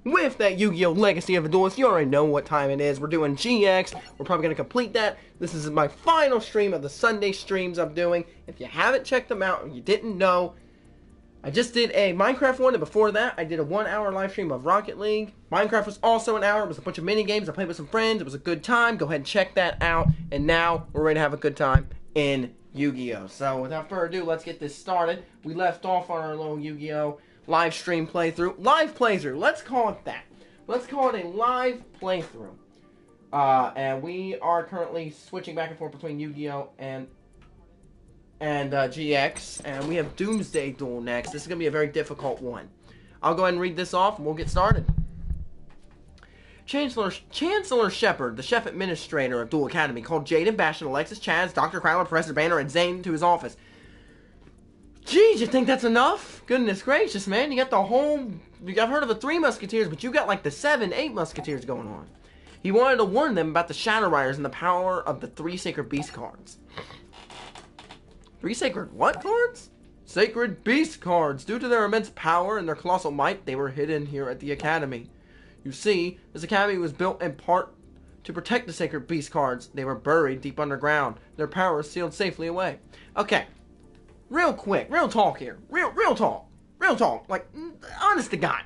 with that Yu-Gi-Oh! Legacy of a Duelist. You already know what time it is. We're doing GX. We're probably going to complete that. This is my final stream of the Sunday streams I'm doing. If you haven't checked them out and you didn't know, I just did a Minecraft one, and before that, I did a 1-hour live stream of Rocket League. Minecraft was also an hour. It was a bunch of mini games. I played with some friends. It was a good time. Go ahead and check that out. And now, we're ready to have a good time in Yu-Gi-Oh! So, without further ado, let's get this started. We left off on our little Yu-Gi-Oh! Live stream playthrough. Live playthrough. Let's call it that. Let's call it a live playthrough. And we are currently switching back and forth between Yu-Gi-Oh! and GX, and we have Doomsday Duel next. This is going to be a very difficult one. I'll go ahead and read this off, and we'll get started. Chancellor Shepard, the chef administrator of Duel Academy, called Jaden, Bastion, Alexis, Chaz, Dr. Crowler, Professor Banner, and Zane to his office. Geez, you think that's enough? Goodness gracious, man. You got the whole... I've heard of the 3 Musketeers, but you got like the 7, 8 Musketeers going on. He wanted to warn them about the Shadow Riders and the power of the 3 Sacred Beast cards. 3 sacred what cards? Sacred Beast cards. Due to their immense power and their colossal might, they were hidden here at the Academy. You see, this Academy was built in part to protect the Sacred Beast cards. They were buried deep underground. Their power is sealed safely away. Okay. Real quick. Real talk here. Real talk. Real talk. Like, honest to God.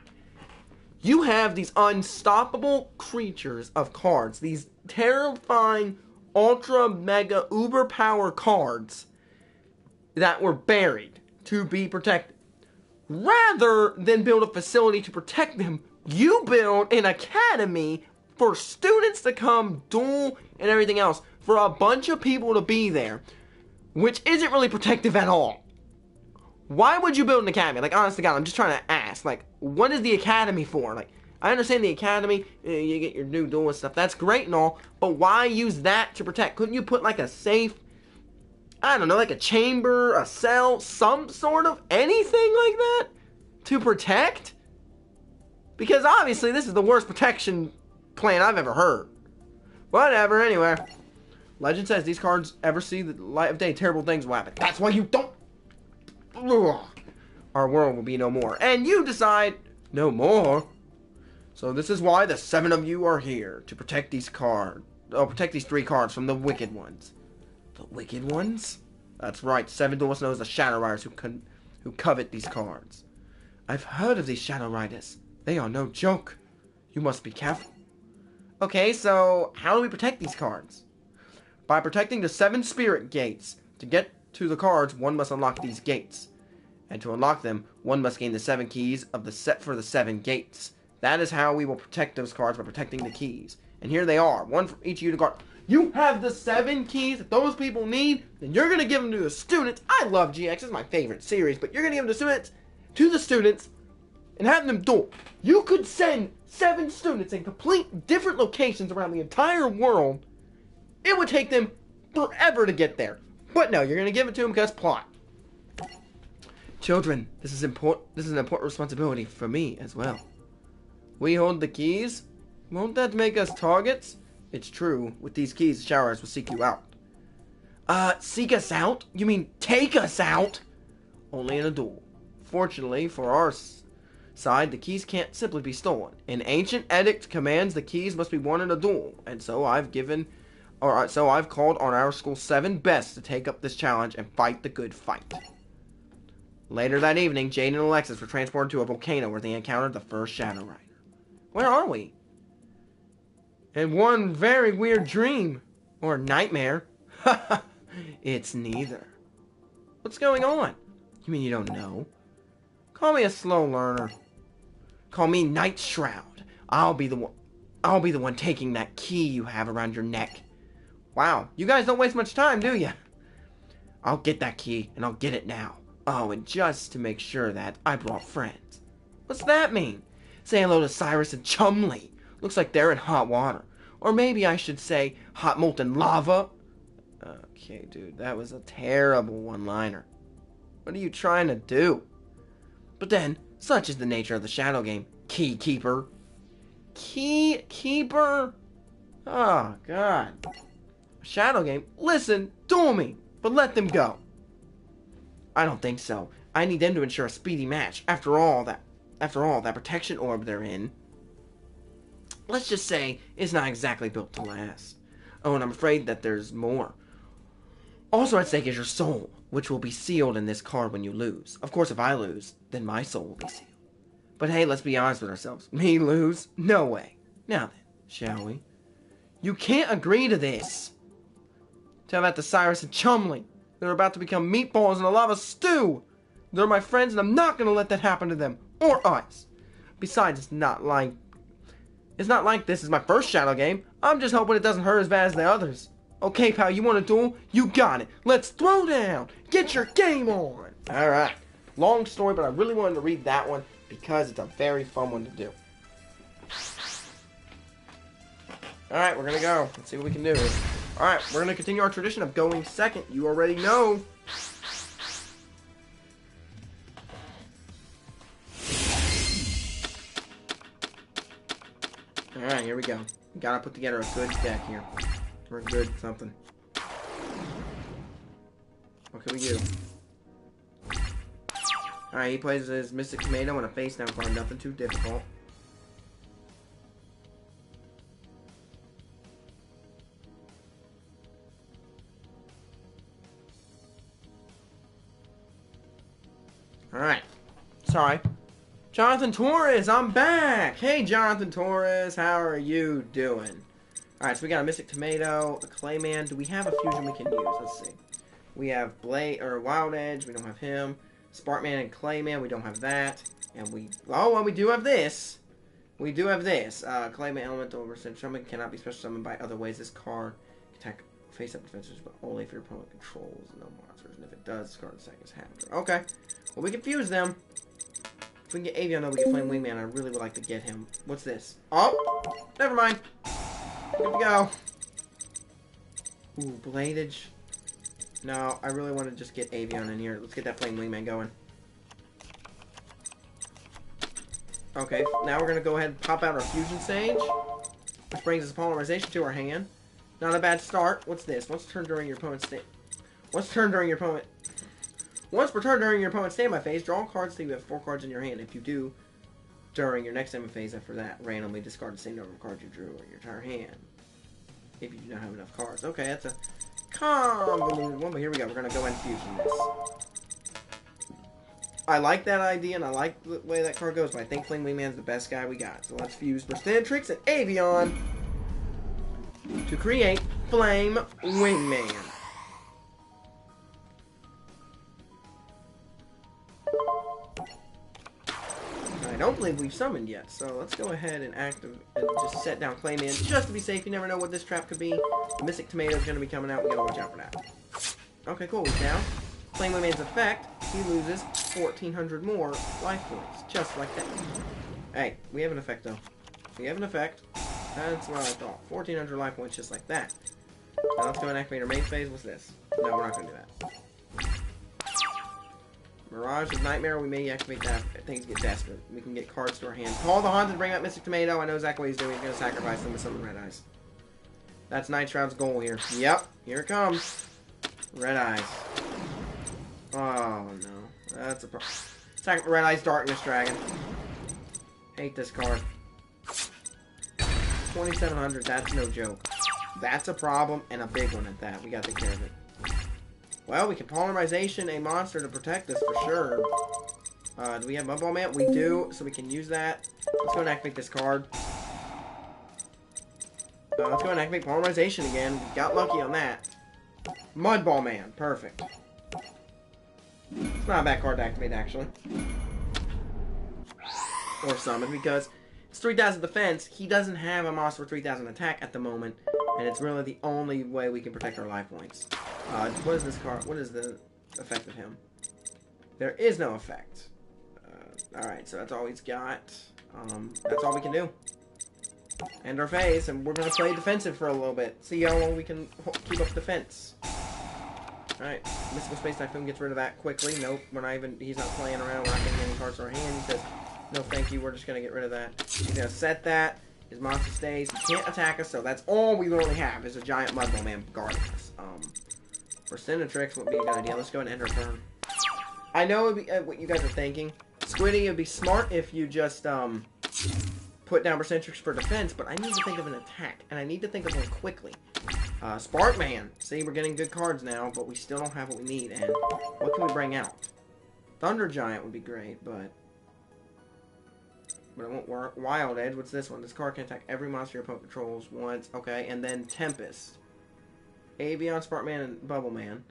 You have these unstoppable creatures of cards. These terrifying, ultra, mega, uber power cards that were buried to be protected. Rather than build a facility to protect them, you build an academy for students to come duel and everything else, for a bunch of people to be there, which isn't really protective at all. Why would you build an academy? Like, honest to God, I'm just trying to ask, like, what is the academy for? Like, I understand the academy, you get your new duel and stuff, that's great and all, but why use that to protect? Couldn't you put like a safe, I don't know, like a chamber, a cell, some sort of anything like that to protect? Because obviously this is the worst protection plan I've ever heard. Whatever, anyway. Legend says these cards ever see the light of day, terrible things will happen. That's why you don't... Ugh. Our world will be no more. And you decide, no more. So this is why the 7 of you are here, to protect these cards. Oh, protect these 3 cards from the wicked ones. The wicked ones? That's right, 7 duelists knows the Shadow Riders who covet these cards. I've heard of these Shadow Riders. They are no joke. You must be careful. Okay, so how do we protect these cards? By protecting the 7 spirit gates. To get to the cards, one must unlock these gates. And to unlock them, one must gain the 7 keys of the set for the 7 gates. That is how we will protect those cards, by protecting the keys. And here they are, one for each of you to guard. You have the 7 keys that those people need, then you're going to give them to the students. I love GX, it's my favorite series, but you're going to give them to the students, and have them duel. You could send 7 students in complete different locations around the entire world. It would take them forever to get there. But no, you're going to give it to them because plot. Children, this is an important responsibility for me as well. We hold the keys. Won't that make us targets? It's true. With these keys, the Showers will seek you out. Seek us out? You mean take us out? Only in a duel. Fortunately, for our side, the keys can't simply be stolen. An ancient edict commands the keys must be won in a duel, and so I've called on our school's 7 best to take up this challenge and fight the good fight. Later that evening, Jane and Alexis were transported to a volcano where they encountered the first Shadow Rider. Where are we? In one very weird dream. Or nightmare. It's neither. What's going on? You mean you don't know? Call me a slow learner. Call me Night Shroud. I'll be the one taking that key you have around your neck. Wow, you guys don't waste much time, do you? I'll get that key, and I'll get it now. Oh, and just to make sure that I brought friends. What's that mean? Say hello to Cyrus and Chumley. Looks like they're in hot water. Or maybe I should say hot molten lava. Okay, dude, that was a terrible one-liner. What are you trying to do? But then, such is the nature of the Shadow game. Key Keeper. Key Keeper? Oh, God. Shadow game? Listen, duel me, but let them go. I don't think so. I need them to ensure a speedy match. After all, that protection orb they're in. let's just say, is not exactly built to last. Oh, and I'm afraid that there's more. Also at stake is your soul, which will be sealed in this card when you lose. Of course, if I lose, then my soul will be sealed. But hey, let's be honest with ourselves. Me lose? No way. Now then, shall we? You can't agree to this. Tell that to Cyrus and Chumley. They're about to become meatballs in a lava stew. They're my friends, and I'm not going to let that happen to them. Or us. Besides, it's not like this is my first Shadow game. I'm just hoping it doesn't hurt as bad as the others. Okay, pal, you want a duel? You got it. Let's throw down. Get your game on. Alright. Long story, but I really wanted to read that one because it's a very fun one to do. Alright, we're going to go. Let's see what we can do. Alright, we're going to continue our tradition of going second. You already know. Alright, here we go. We gotta put together a good deck here. Or a good something. What can we do? Alright, he plays his Mystic Tomato and a face down card. Nothing too difficult. Alright. Sorry. Jonathan Torres, I'm back! Hey, Jonathan Torres, how are you doing? Alright, so we got a Mystic Tomato, a Clayman. Do we have a fusion we can use? Let's see. We have Wild Edge, we don't have him. Sparkman and Clayman, we don't have that. And we do have this. We do have this. Clayman Elemental Resistance Summon cannot be special summoned by other ways. This card can attack face-up defenses, but only if your opponent controls no monsters. And if it does, this card is second half. Okay. Well, we can fuse them. If we can get Avion, no, we can Flame Wingman. I really would like to get him. What's this? Oh! Never mind. Good to go. Ooh, Bladage. No, I really want to just get Avion in here. Let's get that Flame Wingman going. Okay, now we're going to go ahead and pop out our Fusion Sage, which brings us Polymerization to our hand. Not a bad start. What's this? Once per turn during your opponent's standby phase, draw cards till you have 4 cards in your hand. If you do, during your next standby phase after that, randomly discard the same number of cards you drew in your entire hand. If you do not have enough cards. Okay, that's a convoluted one, but here we go. We're going to go and fusion this. I like that idea, and I like the way that card goes, but I think Flame Wingman's the best guy we got. So let's fuse Trix and Avion to create Flame Wingman. I don't believe we've summoned yet, so let's go ahead and just set down Clayman just to be safe. You never know what this trap could be. The Mystic Tomato's going to be coming out. We got to watch out for that. Okay, cool. He's down. Flame Wingman's effect, he loses 1,400 more life points, just like that. Hey, we have an effect, though. We have an effect. That's what I thought. 1,400 life points, just like that. Now let's go and activate our main phase. What's this? No, we're not going to do that. Mirage of Nightmare, we may activate that if things get desperate. We can get cards to our hand. Call the Haunted to bring out Mystic Tomato. I know exactly what he's doing. He's going to sacrifice them with some Red Eyes. That's Night Shroud's goal here. Yep, here it comes. Red Eyes. Oh no, that's a problem. Red Eyes Darkness Dragon. Hate this card. 2,700, that's no joke. That's a problem, and a big one at that. We gotta take care of it. Well, we can Polymerization a monster to protect us for sure. Do we have Mudball Man? We do, so we can use that. Let's go and activate this card. Let's go and activate Polymerization again. We got lucky on that. Mudball Man, perfect. It's not a bad card to activate, actually. Or summon, because it's 3,000 defense. He doesn't have a monster with 3,000 attack at the moment, and it's really the only way we can protect our life points. What is this card? What is the effect of him? There is no effect. Alright, so that's all he's got. That's all we can do. End our phase, and we're going to play defensive for a little bit. See how long we can keep up defense. Alright, Mystical Space Typhoon gets rid of that quickly. Nope, we're not even, he's not playing around. We're not getting any cards to our hand. He says, no thank you, we're just going to get rid of that. He's going to set that. His monster stays. He can't attack us, so that's all we really have is a giant Mudball Man guarding us. For Trix would be a good idea. Let's go and end our turn. I know it'd be, what you guys are thinking. Squiddy, it'd be smart if you just, put down percentage for defense, but I need to think of an attack, and I need to think of one quickly. Sparkman. See, we're getting good cards now, but we still don't have what we need, and what can we bring out? Thunder Giant would be great, but it won't work. Wild Edge, what's this one? This card can attack every monster your opponent controls once. Okay, and then Tempest. Avion, Sparkman, and Bubble Man.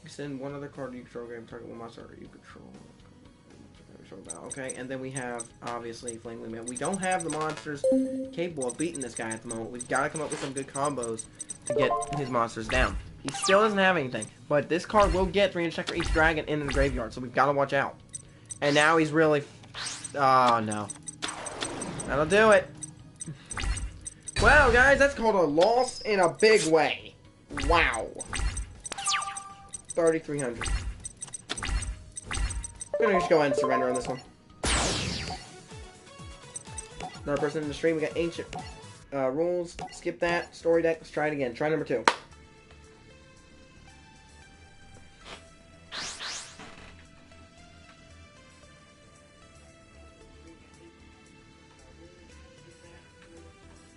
You send one other card you control, game target one monster you control. Okay, and then we have, obviously, Flame Man. We don't have the monsters capable of beating this guy at the moment. We've got to come up with some good combos to get his monsters down. He still doesn't have anything, but this card will get 3 check for each dragon in the graveyard, so we've got to watch out. And now he's really... Oh, no. That'll do it. Well, guys, that's called a loss in a big way. Wow. 3,300. I'm gonna just go ahead and surrender on this one. Another person in the stream. We got ancient rules. Skip that. Story deck. Let's try it again. Try number 2.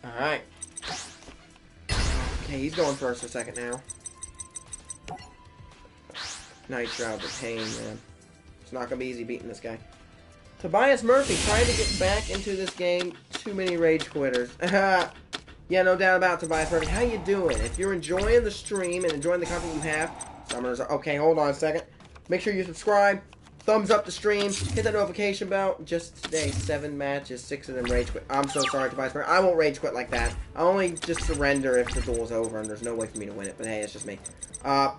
Alright. Okay, he's going first for a second now. Night Shroud, the pain, man. It's not going to be easy beating this guy. Tobias Murphy trying to get back into this game. Too many rage quitters. Yeah, no doubt about it, Tobias Murphy. How you doing? If you're enjoying the stream and enjoying the content you have, summoners are... Okay, hold on a second. Make sure you subscribe. Thumbs up the stream. Hit that notification bell. Just today, 7 matches, 6 of them rage quit. I'm so sorry, Tobias Murphy. I won't rage quit like that. I only just surrender if the duel's over and there's no way for me to win it. But hey, it's just me.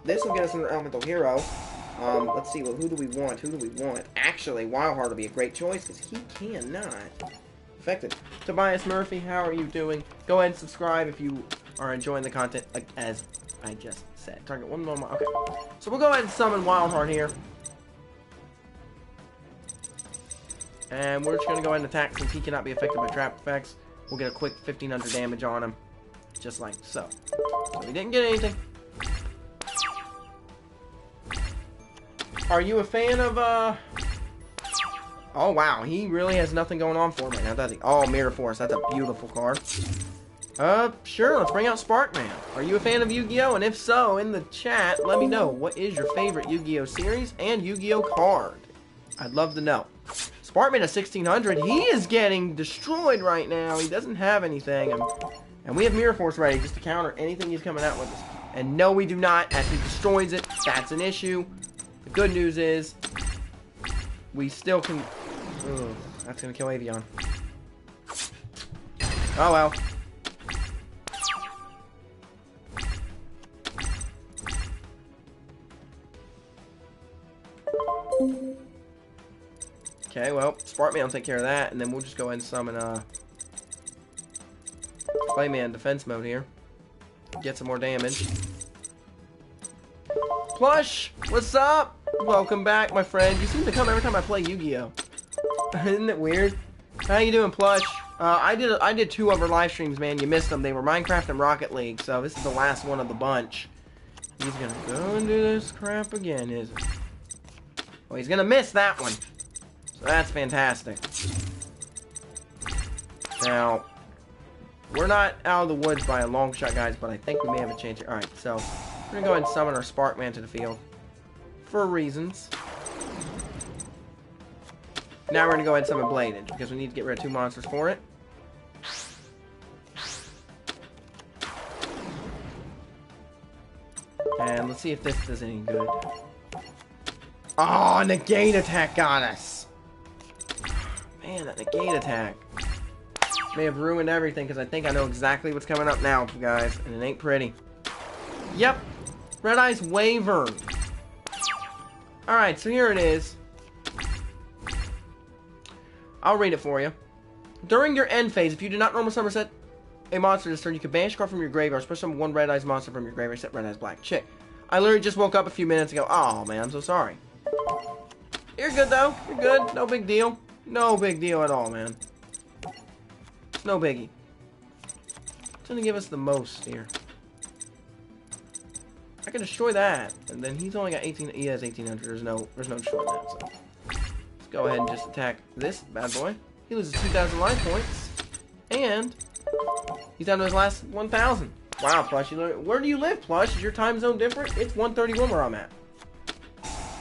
This will get us an elemental hero. Let's see, well, who do we want? Who do we want? Actually, Wildheart will be a great choice, because he cannot affect it. Tobias Murphy, how are you doing? Go ahead and subscribe if you are enjoying the content, like, as I just said. Target one more. Okay. So we'll go ahead and summon Wildheart here. And we're just going to go ahead and attack, since he cannot be affected by trap effects. We'll get a quick 1,500 damage on him, just like so. So we didn't get anything. Are you a fan of, Oh, wow. He really has nothing going on for him right now, does he? Oh, Mirror Force. That's a beautiful card. Sure. Let's bring out Sparkman. Are you a fan of Yu-Gi-Oh? And if so, in the chat, let me know. What is your favorite Yu-Gi-Oh series and Yu-Gi-Oh card? I'd love to know. Sparkman at 1,600. He is getting destroyed right now. He doesn't have anything. And we have Mirror Force ready just to counter anything he's coming out with us. And no, we do not. As he destroys it, that's an issue. The good news is, we still can... Ugh, that's going to kill Avion. Oh well. Okay, well, Sparkman will take care of that, and then we'll just go ahead and summon Clayman defense mode here. Get some more damage. Plush, what's up? Welcome back, my friend. You seem to come every time I play Yu-Gi-Oh. Isn't it weird? How you doing, Plush? I did 2 other live streams, man. You missed them. They were Minecraft and Rocket League, so this is the last one of the bunch. He's gonna go and do this crap again, is it? Well, he's gonna miss that one. So that's fantastic. Now, we're not out of the woods by a long shot, guys, but I think we may have a chance here. Alright, so we're gonna go ahead and summon our Sparkman to the field. For reasons. Now we're gonna go ahead and summon Bladed, because we need to get rid of 2 monsters for it. And let's see if this does any good. Oh, negate attack got us! Man, that negate attack may have ruined everything, because I think I know exactly what's coming up now, guys, and it ain't pretty. Yep, Red Eyes Wyvern. Alright, so here it is. I'll read it for you. During your end phase, if you do not normal summon set a monster this turn, you can banish a card from your graveyard, special summon 1 Red Eyes monster from your graveyard, set Red Eyes Black Chick. I literally just woke up a few minutes ago. Oh man, I'm so sorry. You're good though. You're good. No big deal. No big deal at all, man. No biggie. It's gonna give us the most here. I can destroy that, and then he's only got 18. He has 1,800. There's no destroying that. So let's go ahead and just attack this bad boy. He loses 2,000 life points. And he's down to his last 1,000. Wow, Plush. Where do you live, Plush? Is your time zone different? It's 1:31 where I'm at.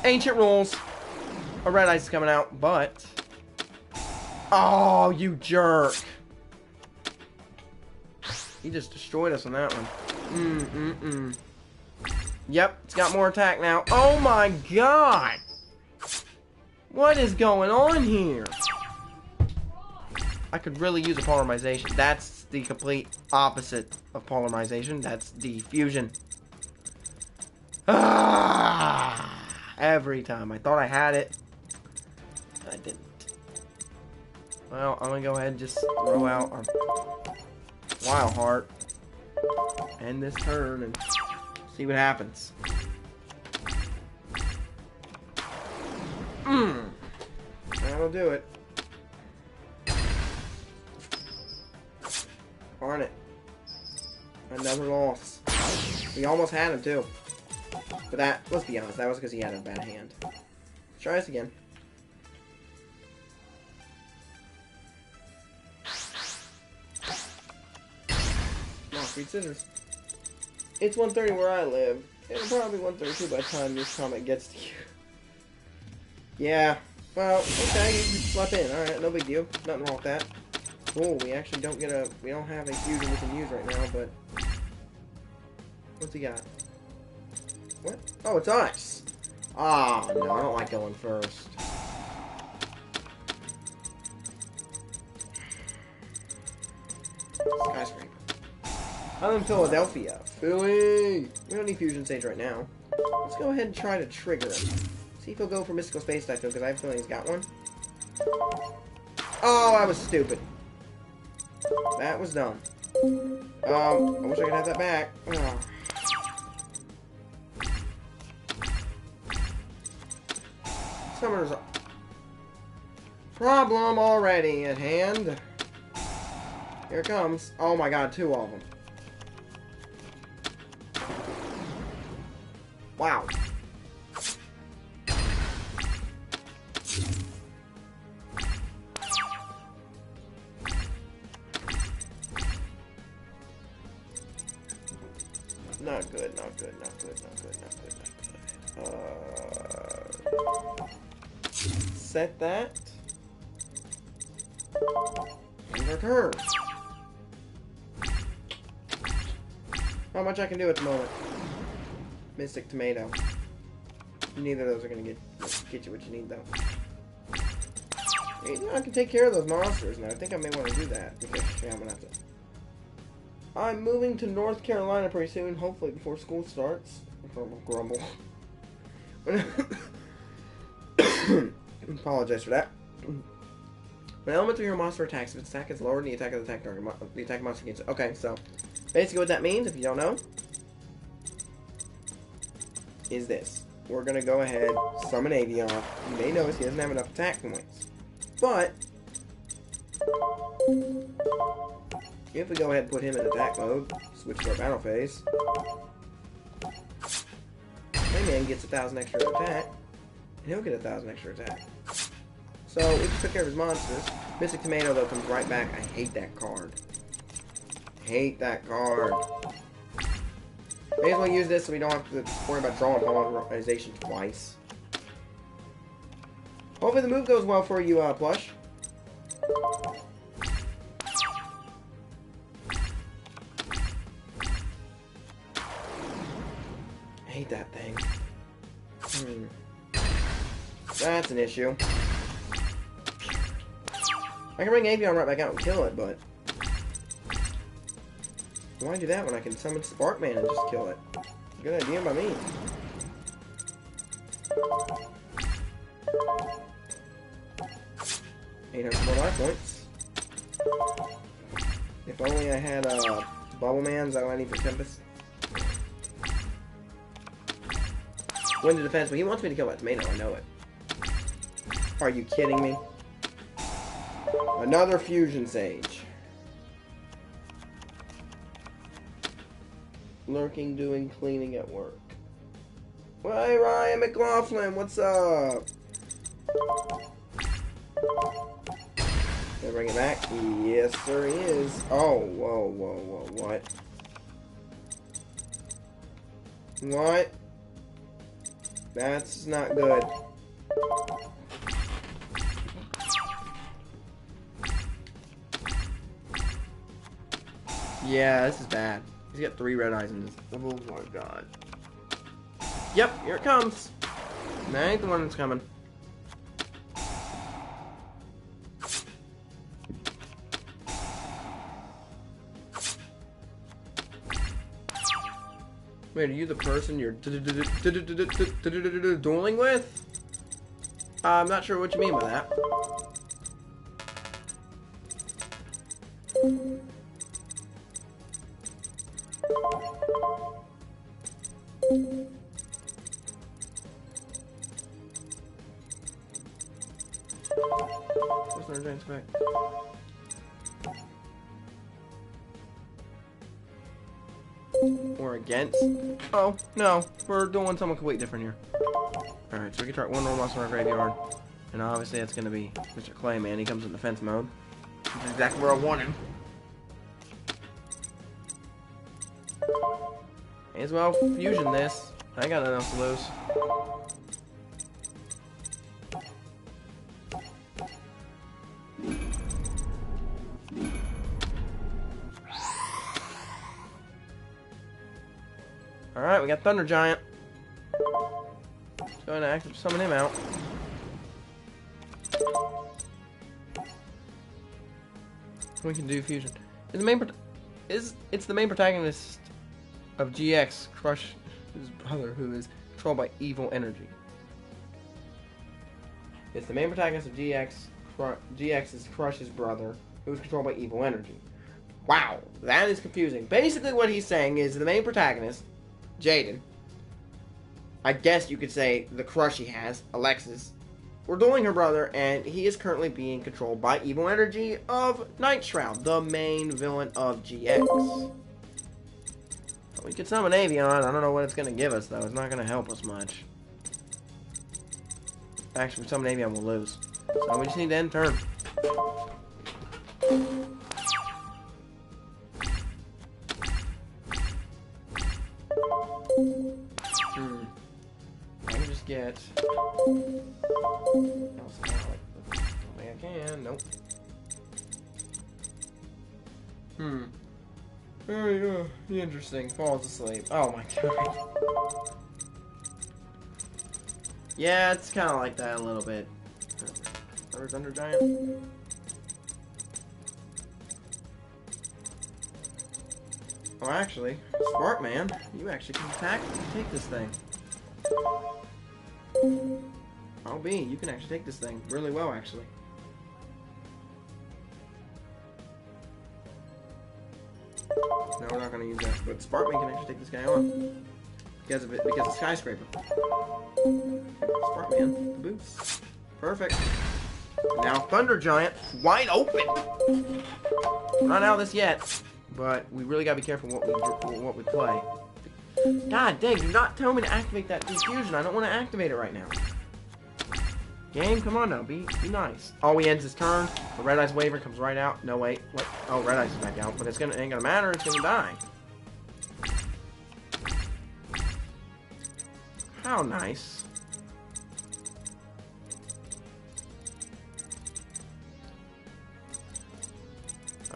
Ancient rules. A red ice is coming out, but... Oh, you jerk. He just destroyed us on that one. Yep, it's got more attack now. Oh my god! What is going on here? I could really use a polymerization. That's the complete opposite of polymerization. That's diffusion. Ah! Every time. I thought I had it. I didn't. Well, I'm gonna go ahead and just throw out our Wild Heart. End this turn and see what happens. That'll do it. Darn it. Another loss. We almost had him too. But that, let's be honest, that was because he had a bad hand. Let's try this again. Oh, sweet scissors. It's 1:30 where I live. It'll probably be 1:32 by the time this comment gets to you. Yeah. Well, okay, you just slept in. Alright, no big deal. Nothing wrong with that. Cool, we actually don't get a... We don't have a fusion we can use right now, but... What's he got? What? Oh, it's ice! Ah, no, I don't like going first. Skyscraper. I'm in Philadelphia. Philly! We don't need Fusion Sage right now. Let's go ahead and try to trigger him. See if he'll go for Mystical Space Typhoon, because I have a feeling he's got one. Oh, I was stupid. That was dumb. I wish I could have that back. Oh. Summoner's problem already at hand. Here it comes. Oh my god, 2 of them. Wow. Not good, not good, not good, not good, not good, not good. Set that. And our turn. Not much I can do at the moment. Mystic Tomato. Neither of those are gonna get you what you need though. You know, I can take care of those monsters, and I think I may want to do that because yeah, I'm gonna have to. I'm moving to North Carolina pretty soon, hopefully before school starts. Grumble. Apologize for that. When elemental hero monster attacks, if its attack is lower than the attack of the attack target, the attack monster gets it. Okay, so basically what that means, if you don't know, is this. We're gonna go ahead, summon Avion. You may notice he doesn't have enough attack points. But if we go ahead and put him in attack mode, switch to our battle phase, Playman gets 1,000 extra attack, and he'll get 1,000 extra attack. So we just took care of his monsters. Mystic Tomato though comes right back. I hate that card. Hate that card. May as well use this so we don't have to worry about drawing polymerization twice. Hopefully the move goes well for you, Plush. I hate that thing. That's an issue. I can bring Avion right back out and kill it, but why do that when I can summon Sparkman and just kill it? Good idea by me. $800 more life points. If only I had Bubble Man, is that what I need for Tempest? Win the defense, but he wants me to kill that tomato, I know it. Are you kidding me? Another Fusion Sage. Lurking, doing cleaning at work. Well, hey Ryan McLaughlin, what's up? Can I bring it back? Yes, sir, he is. Oh, whoa, whoa, whoa, what? What? That's not good. Yeah, this is bad. He's got 3 red eyes in this. Oh my god. Yep, here it comes. That ain't the one that's coming. Wait, are you the person you're dueling with? I'm not sure what you mean by that. What's our giant spec? Or against? Oh, no. We're doing something completely different here. Alright, so we can try one more monster in our graveyard. And obviously it's going to be Mr. Clayman. He comes in defense mode. Which is exactly where I want him. May as well fusion this. I ain't got nothing else to lose. Alright, we got Thunder Giant. Let's go ahead and activate summon him out. We can do fusion. It's the main protagonist of GX, Crush, his brother, who is controlled by evil energy. It's the main protagonist of GX. GX is Crush's brother, who is controlled by evil energy. Wow, that is confusing. Basically what he's saying is the main protagonist, Jaden, I guess you could say the crush he has, Alexis, we're dueling her brother, and he is currently being controlled by evil energy of Night Shroud, the main villain of GX. We could summon Avion. I don't know what it's going to give us, though. It's not going to help us much. Actually, if we summon Avion, we'll lose. So we just need to end turn. I can just get... I think I can. Nope. Very interesting. Falls asleep. Oh my god. Yeah, it's kind of like that a little bit. Thunder Giant. Oh, actually, smart man, you actually can attack and take this thing. Oh, B, you can actually take this thing really well, actually. No, we're not going to use that, but Sparkman can actually take this guy on. Because of it, because of Skyscraper. Sparkman, the boost. Perfect. Now Thunder Giant, wide open. We're not out of this yet, but we really got to be careful what we play. God dang, do not tell me to activate that defusion. I don't want to activate it right now. Game, come on now, be nice. Oh, he ends his turn. The Red Eyes Waver comes right out. No, wait. What? Oh, Red Eyes is back out, but it ain't gonna matter. It's gonna die. How nice.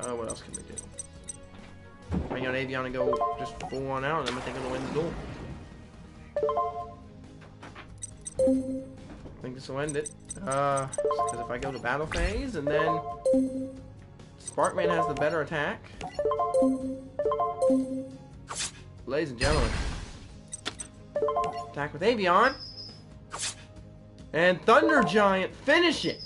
What else can we do? Bring out Avion and go just full on out, and then I think I'm gonna win the duel. I think this will end it. Because if I go to battle phase, and then Sparkman has the better attack. Ladies and gentlemen. Attack with Avion. And Thunder Giant finish it.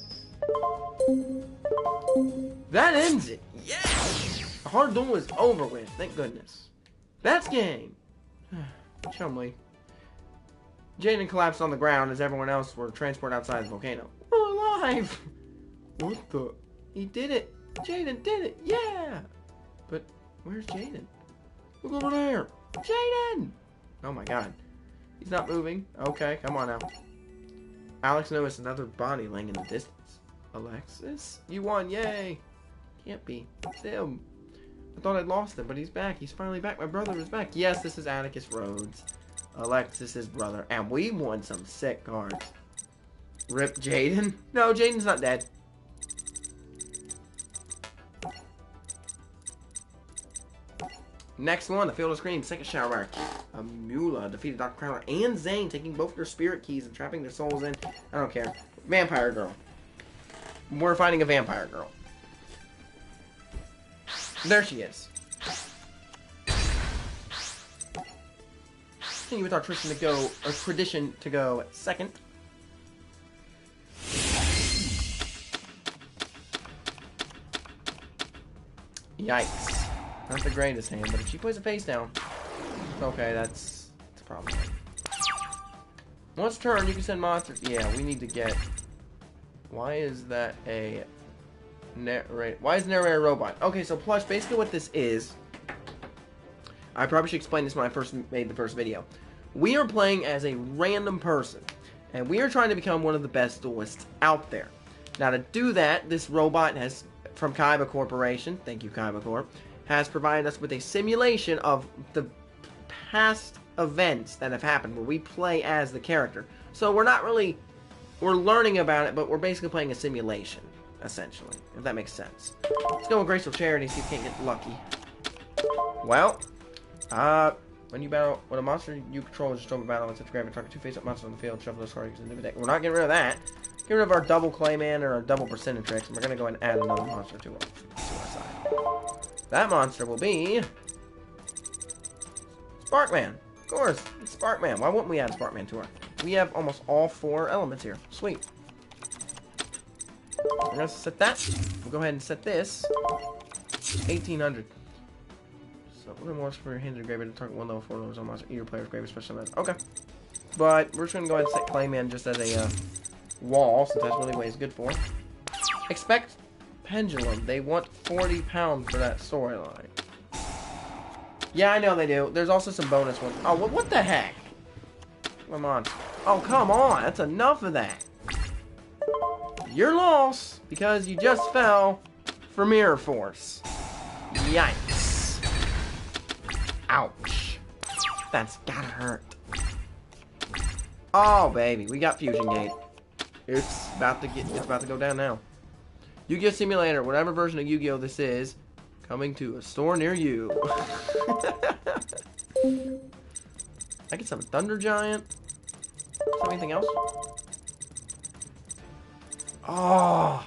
That ends it. Yes! The hard duel is over with. Thank goodness. That's game. Chumley. Jaden collapsed on the ground as everyone else were transported outside the volcano. We're alive! What the? He did it! Jaden did it! Yeah! But where's Jaden? Look over there! Jaden! Oh my god. He's not moving. Okay, come on now. Alex noticed another body laying in the distance. Alexis? You won, yay! Can't be. It's him. I thought I'd lost him, but he's back. He's finally back. My brother is back. Yes, this is Atticus Rhodes. Alexis' brother. And we won some sick cards. Rip Jaden. No, Jaden's not dead. Next one, the Field of Scream, second shower. Amula defeated Dr. Crowler and Zane, taking both their spirit keys and trapping their souls in. I don't care. Vampire girl. We're fighting a vampire girl. There she is. Continue with our tradition to go second. Yikes. Not the greatest hand, but if she puts a face down, okay, that's a problem. Once turn, you can send monsters. Yeah, we need to get. Why is that a narrator? Why is narrator a robot? Okay, so plush. Basically, what this is. I probably should explain this when I first made the first video. We are playing as a random person, and we are trying to become one of the best duelists out there. Now, to do that, this robot has from Kaiba Corporation. Thank you, Kaiba Corp. Has provided us with a simulation of the past events that have happened where we play as the character. So we're not really, we're learning about it, but we're basically playing a simulation, essentially, if that makes sense. Let's go with Graceful Charity, see if we can't get lucky. Well, when you battle, when a monster you control is destroyed by battle, it's grab and target 2 face-up monsters on the field, shuffle those cards into the deck. We're not getting rid of that. Get rid of our double Clayman or our double Percentrix, and we're going to go ahead and add another monster to our side. That monster will be Sparkman. Of course, it's Sparkman. Why wouldn't we add Sparkman to our? We have almost all 4 elements here. Sweet. We're gonna set that. We'll go ahead and set this. 1800. So what more for your hand to grab it to target 1 level 4 levels on monster. Either player's grave special event. Okay. But we're just gonna go ahead and set Clayman just as a wall, since that's really what he's good for. Expect Pendulum. They want 40 pounds for that storyline. Yeah, I know they do. There's also some bonus ones. Oh, what the heck? Come on. Oh, come on. That's enough of that. You're lost because you just fell for Mirror Force. Yikes. Ouch. That's gotta hurt. Oh, baby. We got Fusion Gate. It's about to go down now. Yu-Gi-Oh! Simulator, whatever version of Yu-Gi-Oh! This is, coming to a store near you. I get some Thunder Giant. Anything else? Oh,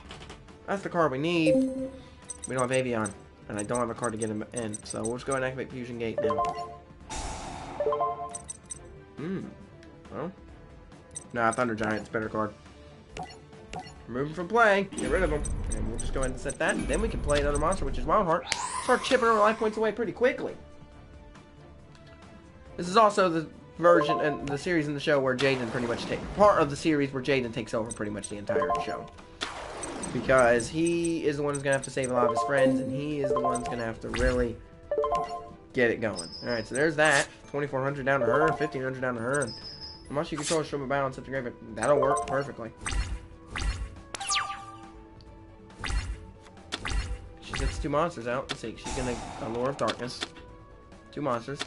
that's the card we need. We don't have Avion, and I don't have a card to get him in, so we'll just go ahead and activate Fusion Gate now. Well, nah, Thunder Giant's a better card. Remove him from play, get rid of him, and we'll just go ahead and set that. Then we can play another monster, which is Wild Heart. Start chipping our life points away pretty quickly. This is also the version and the series in the show where Jaden pretty much part of the series where Jaden takes over pretty much the entire show, because he is the one who's gonna have to save a lot of his friends, and he is the one who's gonna have to really get it going. All right, so there's that. 2,400 down to her, 1,500 down to her, and unless you control from a balance at the grave, that'll work perfectly. She sets 2 monsters out. Let's see. She's gonna Allure of Darkness. 2 monsters.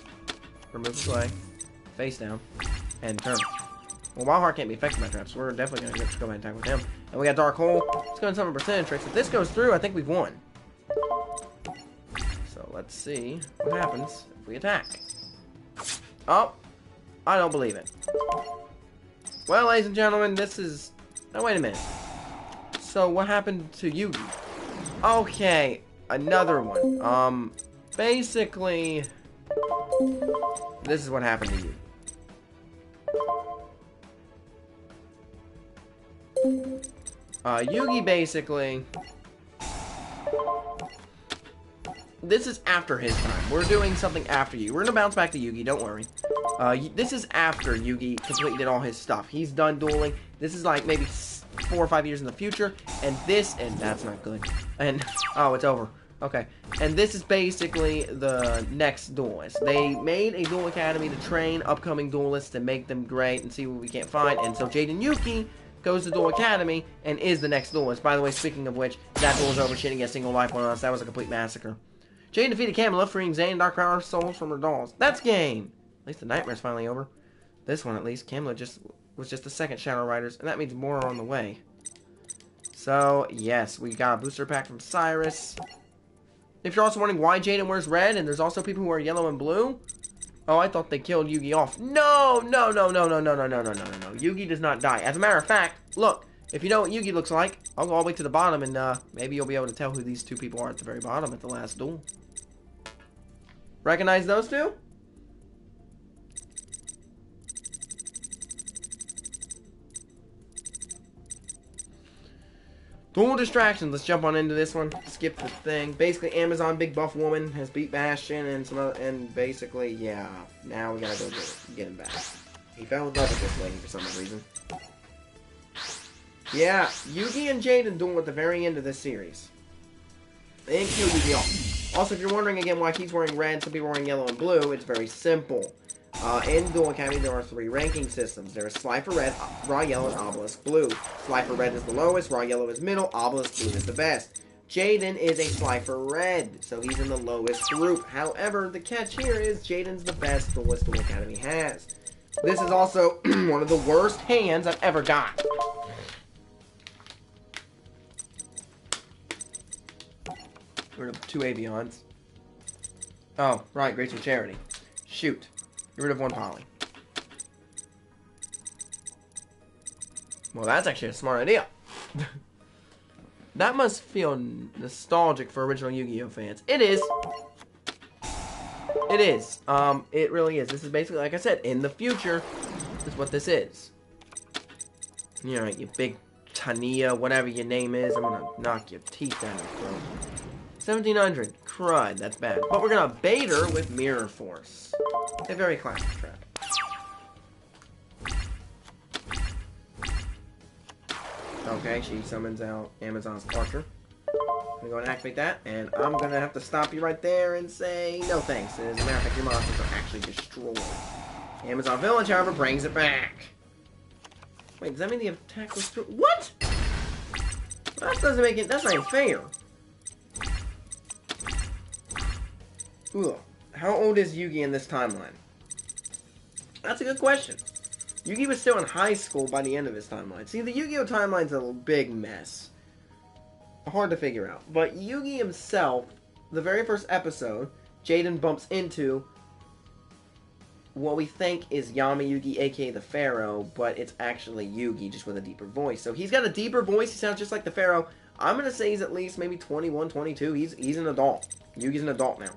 Remove the play. Face down. And turn. Well, Wild Heart can't be affected by traps, so we're definitely gonna go ahead and attack with him. And we got Dark Hole. Let's go and summon Percentrix. If this goes through, I think we've won. So let's see what happens if we attack. Oh, I don't believe it. Well, ladies and gentlemen, this is. Now wait a minute. So what happened to Yugi? Okay, another one. Basically, this is what happened to you. Yugi basically. This is after his time. We're doing something after you. We're gonna bounce back to Yugi, don't worry. This is after Yugi completed all his stuff. He's done dueling. This is like maybe 4 or 5 years in the future. And that's not good. And, oh, it's over. Okay. And this is basically the next duelist. They made a duel academy to train upcoming duelists and make them great and see what we can't find. And so Jade and Yuki goes to Duel Academy and is the next duelist. By the way, speaking of which, that duel is over. She didn't get a single life on us. That was a complete massacre. Jaden defeated Camilla, freeing Zane and Dark Crowler's souls from her dolls. That's game! At least the nightmare's finally over. This one, at least. Camilla was just the second Shadow Riders, and that means more are on the way. So, yes, we got a booster pack from Cyrus. If you're also wondering why Jaden wears red, and there's also people who wear yellow and blue, oh, I thought they killed Yugi off. No! Yugi does not die. As a matter of fact, look, if you know what Yugi looks like, I'll go all the way to the bottom, and maybe you'll be able to tell who these two people are at the very bottom at the last duel. Recognize those two? Dual distractions. Let's jump on into this one. Skip the thing. Basically, Amazon Big Buff Woman has beat Bastion and some other, and basically, yeah. Now we gotta go get him back. He fell in love with this lady for some reason. Yeah, Yugi and Jaden duel at the very end of this series. They didn't kill Yugi off. Also, if you're wondering again why he's wearing red, some people are wearing yellow and blue, it's very simple. In Duel Academy, there are 3 ranking systems. There is Slifer Red, Raw Yellow, and Obelisk Blue. Slifer Red is the lowest, Raw Yellow is middle, Obelisk Blue is the best. Jaden is a Slifer Red, so he's in the lowest group. However, the catch here is Jaden's the best duelist Duel Academy has. This is also one of the worst hands I've ever got. Get rid of 2 Avions. Oh, right, Graceful Charity. Shoot. Get rid of 1 Poly. Well, that's actually a smart idea. That must feel nostalgic for original Yu-Gi-Oh fans. It is. It is. It really is. This is basically, like I said, in the future, this is what this is. You know, you big Tania, whatever your name is, I'm gonna knock your teeth down your throat. 1700. Crud, that's bad. But we're gonna bait her with Mirror Force. A very classic trap. Okay, she summons out Amazon's Archer. I'm gonna go and activate that, and I'm gonna have to stop you right there and say no thanks. As a matter of fact, your monsters are actually destroyed. Amazon Village, however, brings it back. Wait, does that mean the attack was through? What? That doesn't make it. That's not even fair. Ugh. How old is Yugi in this timeline? That's a good question. Yugi was still in high school by the end of his timeline. See, the Yu-Gi-Oh timeline's a big mess. Hard to figure out. But Yugi himself, the very first episode, Jaden bumps into what we think is Yama Yugi, aka the Pharaoh, but it's actually Yugi, just with a deeper voice. So he's got a deeper voice, he sounds just like the Pharaoh. I'm going to say he's at least maybe 21, 22. He's an adult. Yugi's an adult now.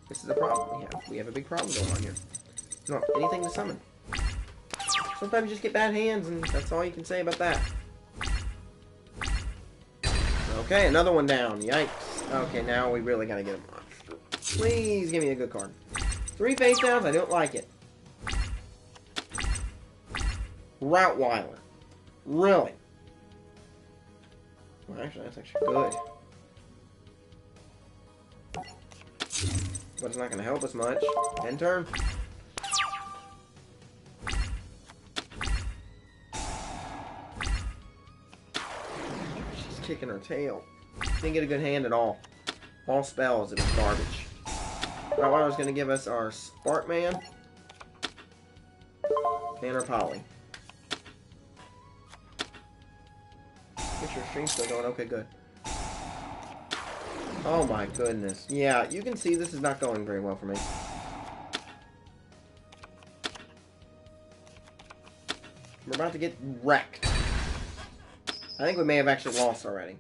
This is a problem we have a big problem going on here. Not anything to summon. Sometimes you just get bad hands, and that's all you can say about that. Okay, another one down. Yikes. Okay, now we really gotta get a monster. Please give me a good card. 3 face downs, I don't like it. Routweiler. Really? Well, actually, that's actually good. But it's not going to help us much. End turn. She's kicking her tail. Didn't get a good hand at all. All spells, it was garbage. Right, what I was going to give us our Sparkman and our Poly. Get your stream still going. Okay, good. Oh my goodness. Yeah, you can see this is not going very well for me. We're about to get wrecked. I think we may have actually lost already.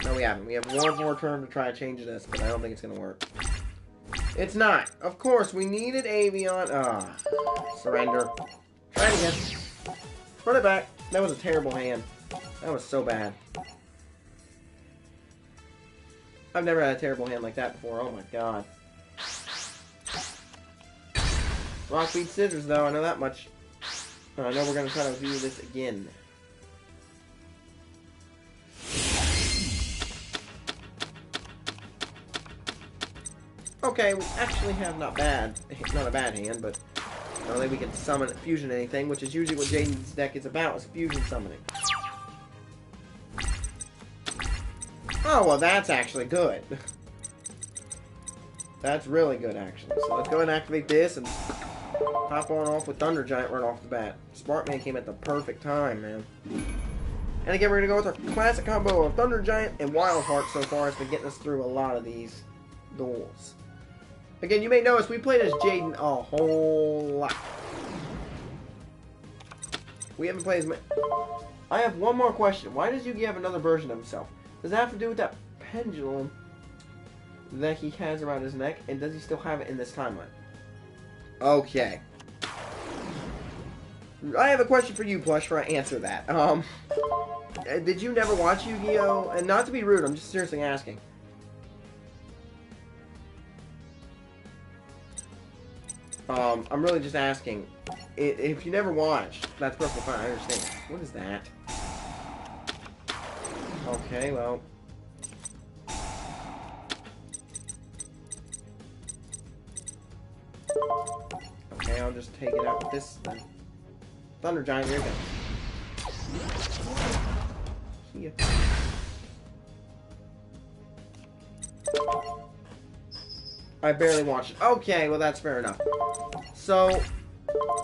No, we haven't. We have one more turn to try to change this, but I don't think it's going to work. It's not. Of course, we needed Avion. Ah, surrender. Try it again. Run it back. That was a terrible hand. That was so bad. I've never had a terrible hand like that before. Oh my god. Rock, beat, scissors, though. I know that much. I know we're going to try to view this again. Okay, we actually have not a bad hand, but I don't think we can summon fusion anything, which is usually what Jaden's deck is about, is fusion summoning. Oh, well, that's actually good. That's really good, actually. So let's go ahead and activate this and hop on off with Thunder Giant right off the bat. Sparkman came at the perfect time, man. And again, we're going to go with our classic combo of Thunder Giant and Wild Heart so far. It's been getting us through a lot of these duels. Again, you may notice we played as Jaden a whole lot. We haven't played as many. I have one more question. Why does Yugi have another version of himself? Does that have to do with that pendulum that he has around his neck? And does he still have it in this timeline? Okay. I have a question for you, Plush, before I answer that. Did you never watch Yu-Gi-Oh? And not to be rude, I'm just seriously asking. I'm really just asking. If you never watched, that's perfectly fine, I understand. What is that? Okay, well. Okay, I'll just take it out with this then. Thunder Giant, here it goes. See ya. I barely watched it. Okay, well that's fair enough. So,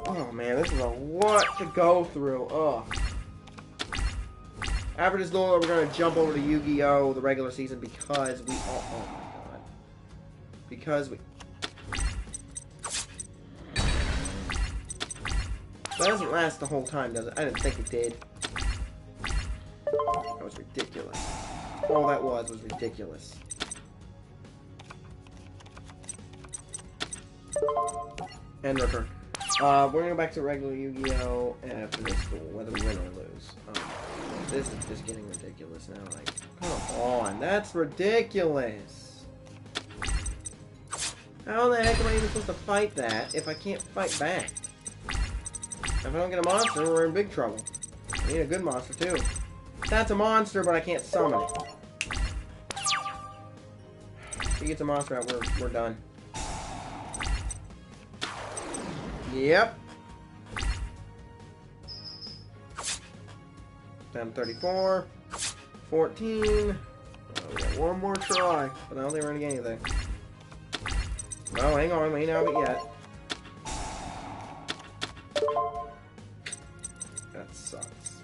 oh man, this is a lot to go through. Ugh. After this duel, we're gonna jump over to Yu-Gi-Oh! The regular season because we. Oh my god. Because we. That doesn't last the whole time, does it? I didn't think it did. That was ridiculous. All that was ridiculous. End return. We're gonna go back to regular Yu-Gi-Oh! After this duel, whether we win or lose. This is just getting ridiculous now. Like, come on, that's ridiculous. How the heck am I even supposed to fight that if I can't fight back? If I don't get a monster, we're in big trouble. I need a good monster, too. That's a monster, but I can't summon it. If he gets a monster out, we're done. Yep. Down 34. 14. Oh, we got one more try, but I don't think we're gonna get anything. No, hang on, we ain't out of it yet. That sucks.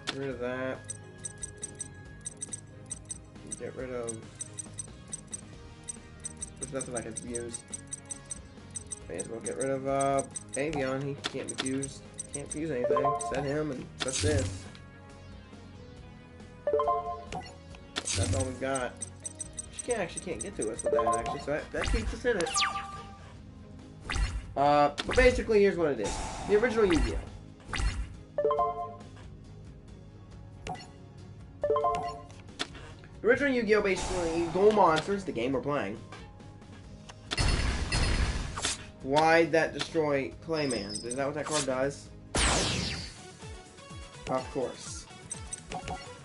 Get rid of that. Get rid of... There's nothing I can use. May as well get rid of Avion. He can't be fused. Can't fuse anything. Set him and set this. That's all we've got. She can't get to us with that actually, so that keeps us in it. But basically, here's what it is. The original Yu-Gi-Oh! The original Yu-Gi-Oh! Basically, dual monsters, the game we're playing. Why'd that destroy Clayman? Is that what that card does? Of course.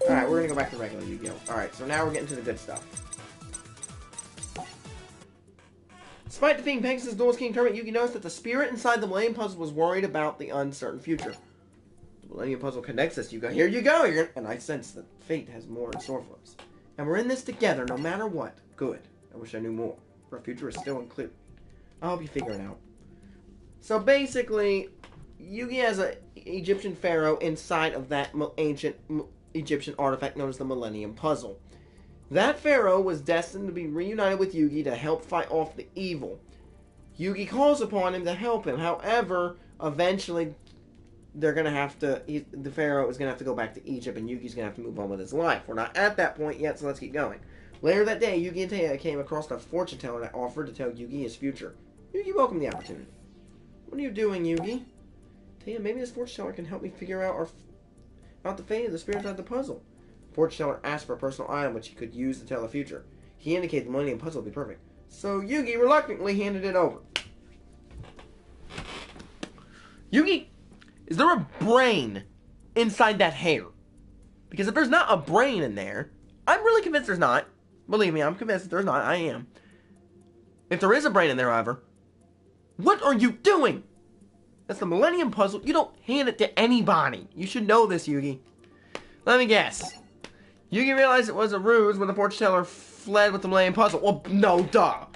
Alright, we're gonna go back to regular Yu-Gi-Oh! Alright, so now we're getting to the good stuff. Despite defeating Pegasus' Duelist King tournament, Yugi noticed that the spirit inside the Millennium Puzzle was worried about the uncertain future. The Millennium Puzzle connects us, Yuga. Here you go! And I sense that fate has more in store for us. And we're in this together, no matter what. Good. I wish I knew more. Our future is still unclear. I'll help you figure it out. So basically, Yugi has an Egyptian pharaoh inside of that ancient Egyptian artifact known as the Millennium Puzzle. That pharaoh was destined to be reunited with Yugi to help fight off the evil. Yugi calls upon him to help him. However, eventually, they're going to have to... the pharaoh is going to have to go back to Egypt, and Yugi's going to have to move on with his life. We're not at that point yet, so let's keep going. Later that day, Yugi and Taya came across a fortune teller that offered to tell Yugi his future. Yugi welcomed the opportunity. What are you doing, Yugi? Taya, maybe this fortune teller can help me figure out about the fate of the spirits of the puzzle. Fortune teller asked for a personal item which he could use to tell the future. He indicated the Millennium Puzzle would be perfect. So Yugi reluctantly handed it over. Yugi, is there a brain inside that hair? Because if there's not a brain in there, I'm really convinced there's not. Believe me, I'm convinced that there's not. I am. If there is a brain in there, however, What are you doing? That's the Millennium Puzzle. You don't hand it to anybody. You should know this, Yugi. Let me guess. Yugi realized it was a ruse when the fortune teller fled with the Millennium Puzzle. Well, no, duh.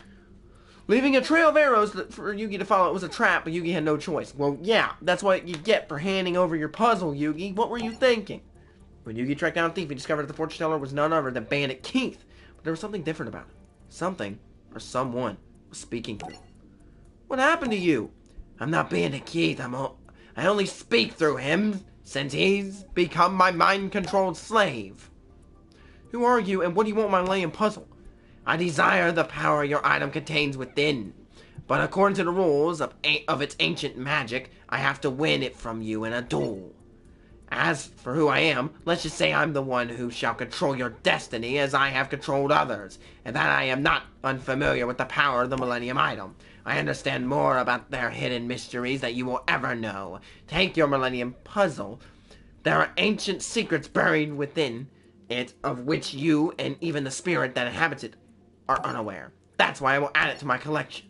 Leaving a trail of arrows for Yugi to follow, it was a trap, but Yugi had no choice. Well, yeah, that's what you get for handing over your puzzle, Yugi. What were you thinking? When Yugi tracked down a thief, he discovered that the fortune teller was none other than Bandit Keith. But there was something different about it. Something, or someone, was speaking through. What happened to you? I'm not Bandit Keith. I only speak through him, since he's become my mind-controlled slave. Who are you, and what do you want my Millennium Puzzle? I desire the power your item contains within. But according to the rules of its ancient magic, I have to win it from you in a duel. As for who I am, let's just say I'm the one who shall control your destiny as I have controlled others, and that I am not unfamiliar with the power of the Millennium Item. I understand more about their hidden mysteries than you will ever know. Take your Millennium Puzzle. There are ancient secrets buried within it of which you and even the spirit that inhabits it are unaware. That's why I will add it to my collection.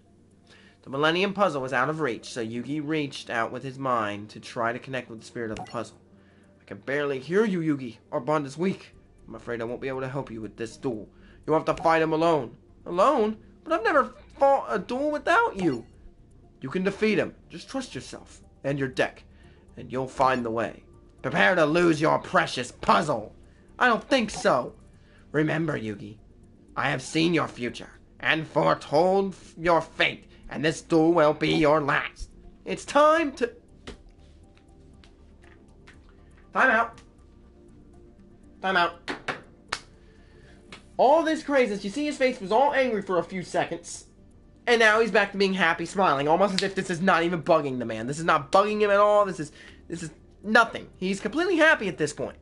The Millennium Puzzle was out of reach, so Yugi reached out with his mind to try to connect with the spirit of the puzzle. I can barely hear you, Yugi. Our bond is weak. I'm afraid I won't be able to help you with this duel. You'll have to fight him alone. Alone? But I've never fought a duel without you. You can defeat him. Just trust yourself and your deck, and you'll find the way. Prepare to lose your precious puzzle. I don't think so. Remember, Yugi, I have seen your future and foretold your fate, and this duel will be your last. It's time to... Time out. Time out. All this craziness, you see his face was all angry for a few seconds, and now he's back to being happy, smiling, almost as if this is not even bugging the man. This is not bugging him at all. This is nothing. He's completely happy at this point.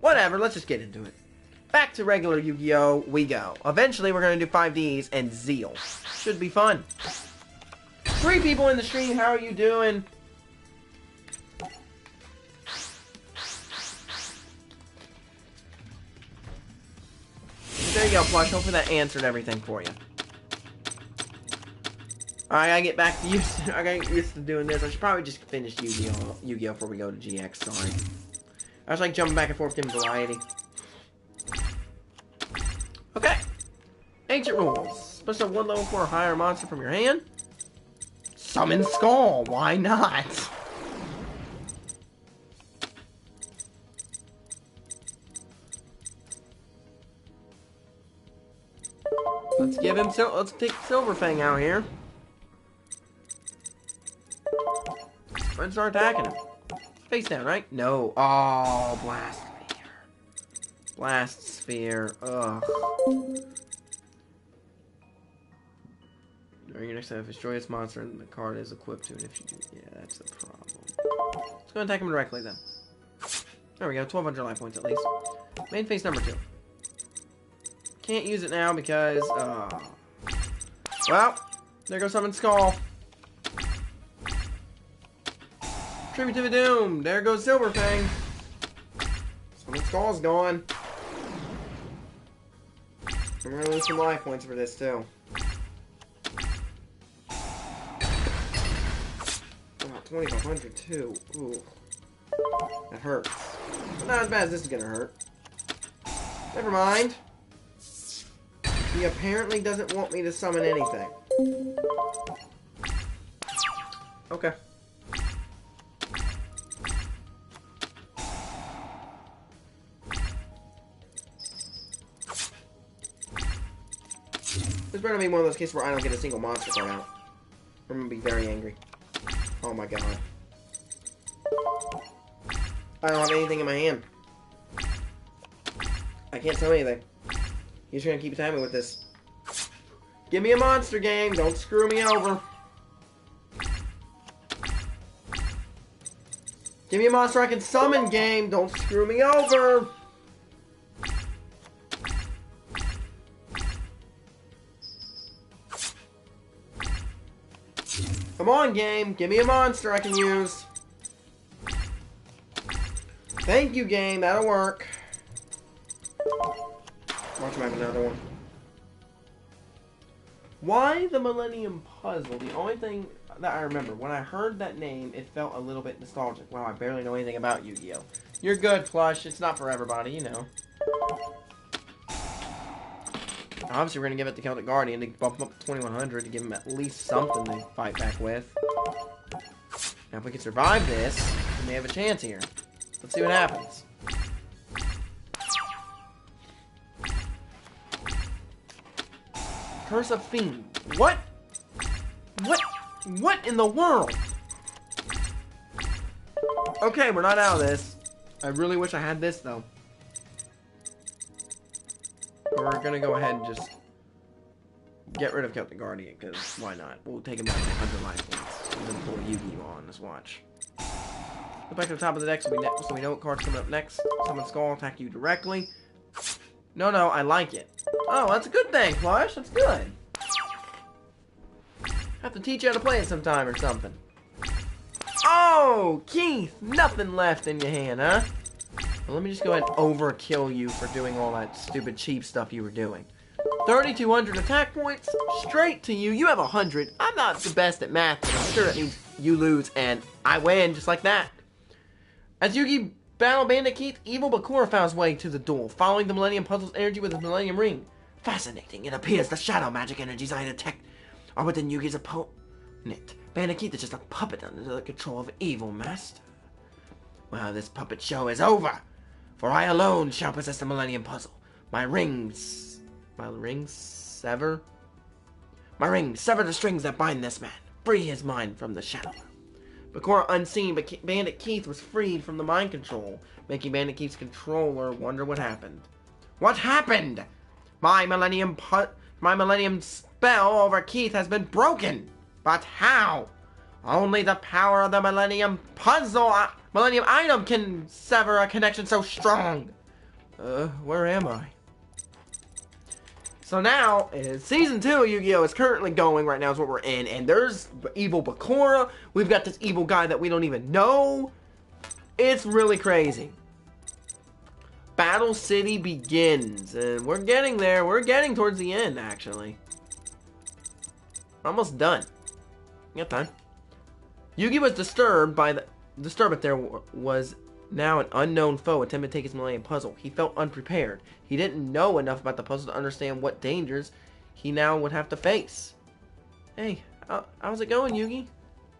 Whatever, let's just get into it. Back to regular Yu-Gi-Oh! We go. Eventually, we're going to do 5Ds and Zeal. Should be fun. 3 people in the stream, how are you doing? There you go, Plush. Hopefully that answered everything for you. Alright, I gotta get back to you. I gotta get used to doing this. I should probably just finish Yu-Gi-Oh! Before we go to GX, sorry. I was like jumping back and forth in variety. Okay. Ancient rules. Special 1 level 4 or higher monster from your hand. Summon Skull. Why not? Let's give him let's take Silver Fang out here. Let's start attacking him. Face down, right? No. Oh, Blast Sphere. Blast Sphere. Ugh. During your next time, destroy this monster and the card is equipped to it. If you do, yeah, that's the problem. Let's go and attack him directly then. There we go, 1,200 life points at least. Main phase number 2. Can't use it now because, well, there goes Summon Skull. Tribute to the Doom. There goes Silver Fang. Summon Skull's gone. I'm gonna lose some life points for this too. About 2,500 too. Ooh. That hurts. But not as bad as this is gonna hurt. Never mind. He apparently doesn't want me to summon anything. Okay. This better be one of those cases where I don't get a single monster card out. I'm gonna be very angry. Oh my god. I don't have anything in my hand. I can't tell anything. He's gonna keep timing with this. Give me a monster game. Don't screw me over. Give me a monster I can summon game. Don't screw me over. Come on, game. Give me a monster I can use. Thank you, game. That'll work. Watch him have another one. Why the Millennium Puzzle, the only thing that I remember, when I heard that name, it felt a little bit nostalgic. Wow, I barely know anything about Yu-Gi-Oh! You're good, Plush. It's not for everybody, you know. Obviously, we're going to give it to Celtic Guardian to bump up to 2100 to give him at least something to fight back with. Now, if we can survive this, we may have a chance here. Let's see what happens. Curse of Fiend. What? What in the world? Okay, we're not out of this. I really wish I had this, though. We're gonna go ahead and just get rid of Celtic Guardian, because why not? We'll take him back to 100 life points. And then pull Yu-Gi-Oh! On this watch. Go back to the top of the deck so we know what card's coming up next. Summon Skull, attack you directly. No, I like it. Oh, that's a good thing, Plush. That's good. Have to teach you how to play it sometime or something. Oh, Keith, nothing left in your hand, huh? Well, let me just go ahead and overkill you for doing all that stupid cheap stuff you were doing. 3,200 attack points, straight to you. You have 100. I'm not the best at math, but I'm sure that means you lose and I win just like that. As Yugi battle Bandit Keith, Evil Bakura found his way to the duel, following the Millennium Puzzle's energy with his Millennium Ring. Fascinating. It appears the shadow magic energies I detect are within Yugi's opponent. Bandit Keith is just a puppet under the control of Evil Master. Well, this puppet show is over, for I alone shall possess the Millennium Puzzle. My rings sever the strings that bind this man. Free his mind from the shadow. Bakura unseen, but Bandit Keith was freed from the mind control, making Bandit Keith's controller wonder what happened. What happened? My Millennium spell over Keith has been broken. But how? Only the power of the Millennium Puzzle, Millennium Item can sever a connection so strong. Where am I? So now, Season 2 of Yu-Gi-Oh! Is currently going right now is what we're in. And there's Evil Bakura. We've got this evil guy that we don't even know. It's really crazy. Battle City begins. And we're getting there. We're getting towards the end, actually. Almost done. We got time. Yugi was disturbed that there was now an unknown foe attempting to take his Millennium Puzzle. He felt unprepared. He didn't know enough about the puzzle to understand what dangers he now would have to face. Hey, how's it going, Yugi?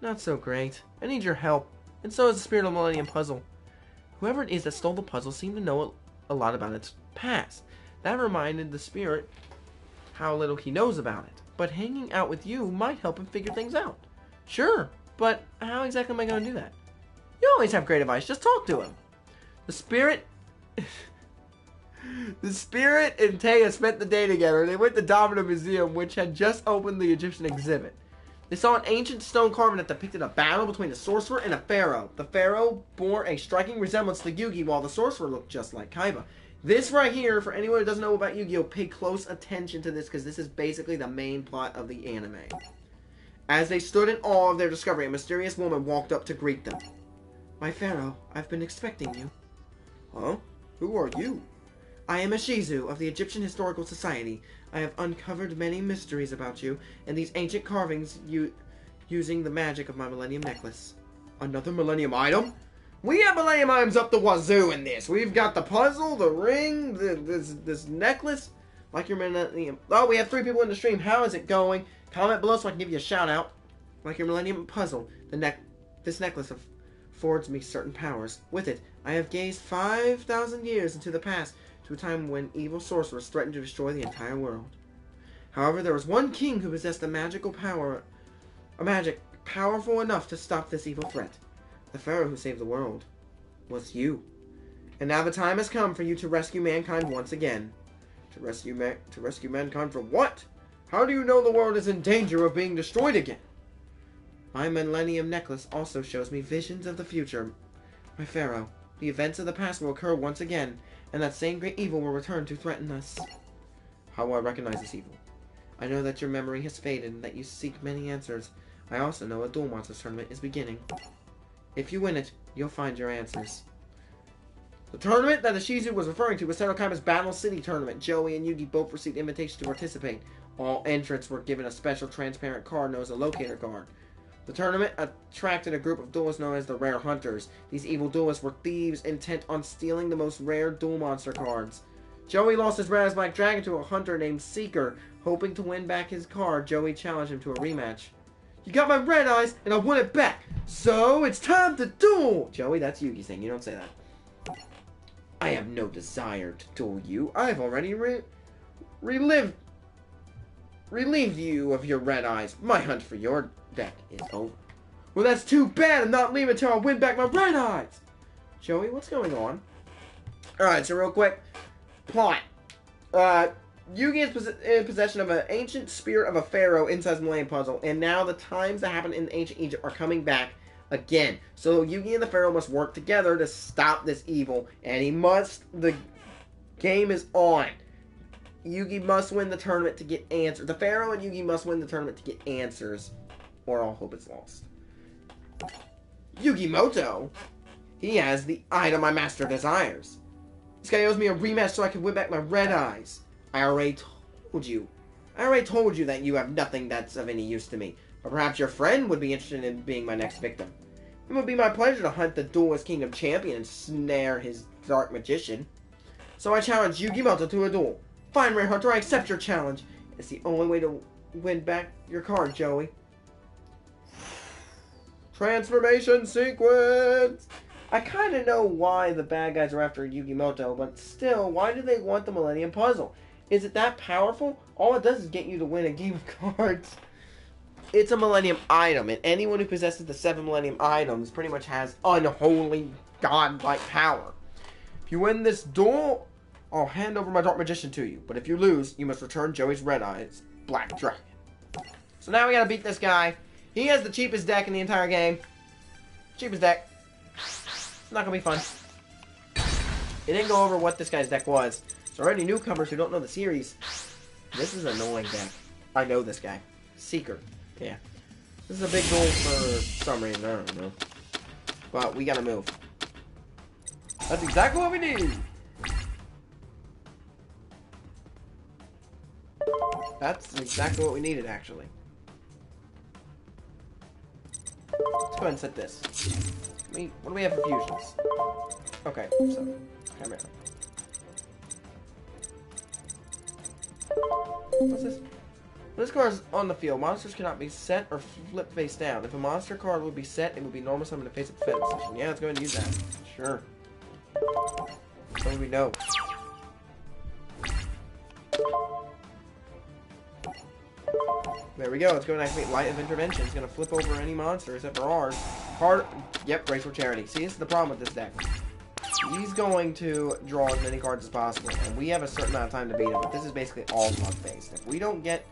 Not so great. I need your help. And so is the spirit of the Millennium Puzzle. Whoever it is that stole the puzzle seemed to know a lot about its past. That reminded the spirit how little he knows about it. But hanging out with you might help him figure things out. Sure, but how exactly am I going to do that? You always have great advice. Just talk to him. The spirit and Taya spent the day together. They went to Domino Museum, which had just opened the Egyptian exhibit. They saw an ancient stone carving that depicted a battle between a sorcerer and a pharaoh. The pharaoh bore a striking resemblance to Yugi, while the sorcerer looked just like Kaiba. This right here, for anyone who doesn't know about Yu-Gi-Oh!, pay close attention to this, because this is basically the main plot of the anime. As they stood in awe of their discovery, a mysterious woman walked up to greet them. My pharaoh, I've been expecting you. Huh? Who are you? I am a Shizu of the Egyptian Historical Society. I have uncovered many mysteries about you and these ancient carvings using the magic of my Millennium Necklace. Another Millennium item? We have Millennium items up the wazoo in this. We've got the puzzle, the ring, this necklace. Like your Millennium... Oh, we have 3 people in the stream. How is it going? Comment below so I can give you a shout out. Like your Millennium Puzzle, this necklace affords me certain powers. With it, I have gazed 5,000 years into the past, to a time when evil sorcerers threatened to destroy the entire world. However, there was one king who possessed a magic powerful enough to stop this evil threat. The pharaoh who saved the world was you. And now the time has come for you to rescue mankind once again. To rescue mankind from what? How do you know the world is in danger of being destroyed again? My Millennium Necklace also shows me visions of the future. My pharaoh, the events of the past will occur once again, and that same great evil will return to threaten us. How will I recognize this evil? I know that your memory has faded and that you seek many answers. I also know a Duel Monsters tournament is beginning. If you win it, you'll find your answers. The tournament that the Shizu was referring to was Seto Kaiba's Battle City tournament. Joey and Yugi both received invitations to participate. All entrants were given a special transparent card known as a locator card. The tournament attracted a group of duelists known as the Rare Hunters. These evil duelists were thieves intent on stealing the most rare duel monster cards. Joey lost his Red Eyes Black Dragon to a hunter named Seeker. Hoping to win back his card, Joey challenged him to a rematch. You got my red eyes, and I want it back. So, it's time to duel! Joey, that's Yugi's thing. You don't say that. I have no desire to duel you. I've already relieved you of your red eyes. My hunt for your deck is over. Well, that's too bad. I'm not leaving until I win back my red eyes. Joey, what's going on? Alright, so real quick. Plot. Yugi is in possession of an ancient spirit of a pharaoh inside the Millennium Puzzle, and now the times that happened in ancient Egypt are coming back again. So Yugi and the pharaoh must work together to stop this evil, and the game is on. Yugi must win the tournament to get answers. The pharaoh and Yugi must win the tournament to get answers, or all hope is lost. Yugimoto, he has the item my master desires. This guy owes me a rematch so I can win back my red eyes. I already told you that you have nothing that's of any use to me. But perhaps your friend would be interested in being my next victim. It would be my pleasure to hunt the Duelist Kingdom champion and snare his dark magician. So I challenge Yugimoto to a duel. Fine, Rare Hunter, I accept your challenge. It's the only way to win back your card, Joey. Transformation sequence! I kind of know why the bad guys are after Yugimoto, but still, why do they want the Millennium Puzzle? Is it that powerful? All it does is get you to win a game of cards. It's a Millennium item, and anyone who possesses the 7 Millennium items pretty much has unholy, godlike power. If you win this duel, I'll hand over my Dark Magician to you. But if you lose, you must return Joey's Red Eyes Black Dragon. So now we gotta beat this guy. He has the cheapest deck in the entire game. Cheapest deck. It's not gonna be fun. It didn't go over what this guy's deck was. So already newcomers who don't know the series, this is an annoying deck. I know this guy. Seeker. Yeah. This is a big goal for some reason. I don't know. But we gotta move. That's exactly what we need. That's exactly what we needed, actually. Let's go ahead and set this. What do we have for fusions? Okay, so Chimera. What's this? When this card is on the field, monsters cannot be set or flipped face down. If a monster card would be set, it would be normal summon to face up defense position. Yeah, let's go ahead and use that. Sure. So we know. There we go. Let's go and activate Light of Intervention. It's going to flip over any monster except for ours. Yep, Graceful Charity. See, this is the problem with this deck. He's going to draw as many cards as possible, and we have a certain amount of time to beat him, but this is basically all luck-based. If we don't get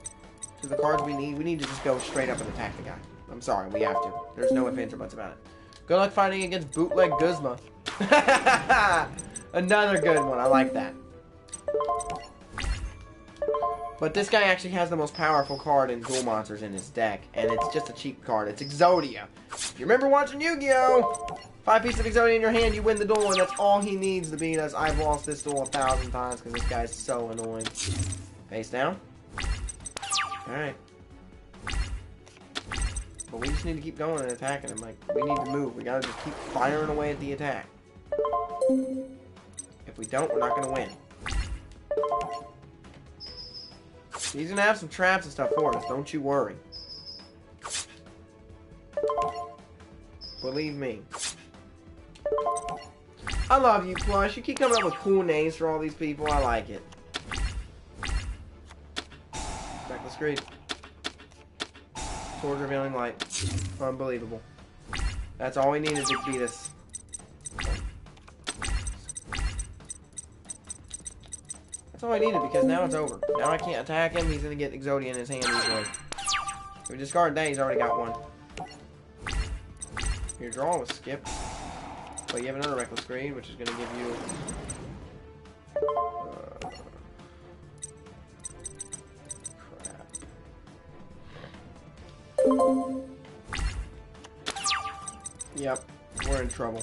to the cards we need to just go straight up and attack the guy. I'm sorry, we have to. There's no ifs, ands, or buts about it. Good luck fighting against Bootleg Guzma. Another good one. I like that. But this guy actually has the most powerful card in Duel Monsters in his deck, and it's just a cheap card. It's Exodia. If you remember watching Yu-Gi-Oh! 5 pieces of Exodia in your hand, you win the duel, and that's all he needs to beat us. I've lost this duel 1,000 times because this guy's so annoying. Face down. Alright. But we just need to keep going and attacking him. Like, we need to move. We gotta just keep firing away at the attack. If we don't, we're not gonna win. He's gonna have some traps and stuff for us, don't you worry. Believe me. I love you, Plush. You keep coming up with cool names for all these people. I like it. Reckless Greed. Sword Revealing Light. Unbelievable. That's all we needed to beat us. That's all I needed, because now it's over. Now I can't attack him. He's going to get Exodia in his hand easily. If we discard that, he's already got one. Your draw was skipped. But you have another Reckless Greed, which is going to give you... crap. Yep, we're in trouble.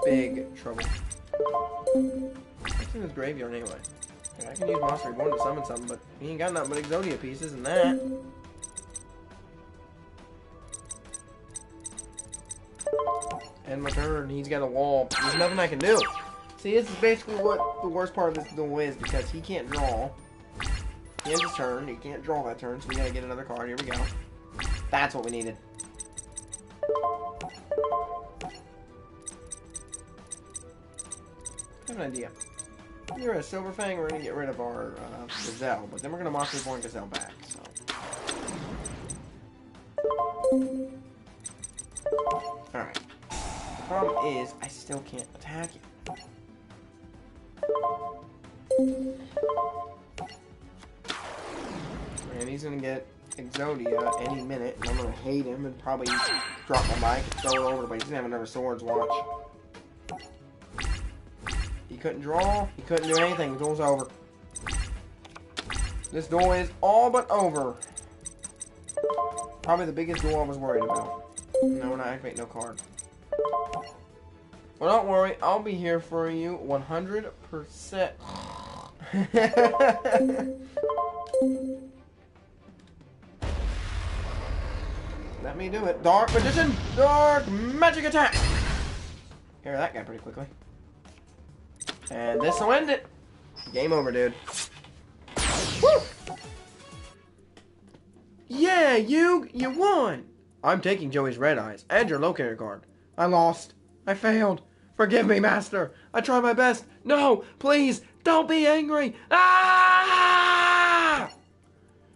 Big trouble. What's in his graveyard anyway? I can use Monster Reborn to summon something, but he ain't got nothing but Exodia pieces and that. End my turn. He's got a wall. There's nothing I can do. See, this is basically what the worst part of this duel is, because he can't draw. He ends his turn. He can't draw that turn, so we gotta get another card. Here we go. That's what we needed. I have an idea. You're a Silver Fang, we're gonna get rid of our Gazelle, but then we're gonna Monster Reborn Gazelle back, so. Alright. The problem is, I still can't attack it. And he's gonna get Exodia any minute, and I'm gonna hate him and probably drop my mic and throw it over, but he's gonna have another Swords Watch. He couldn't draw, he couldn't do anything, the duel's over. This duel is all but over. Probably the biggest duel I was worried about. No, we're not activating no card. Well, don't worry, I'll be here for you 100%. Let me do it. Dark Magician! Dark Magic Attack! Hear that guy pretty quickly. And this will end it. Game over, dude. Woo! Yeah, you won! I'm taking Joey's red eyes and your locator card. I lost. I failed. Forgive me, Master. I tried my best. No, please, don't be angry. Ah!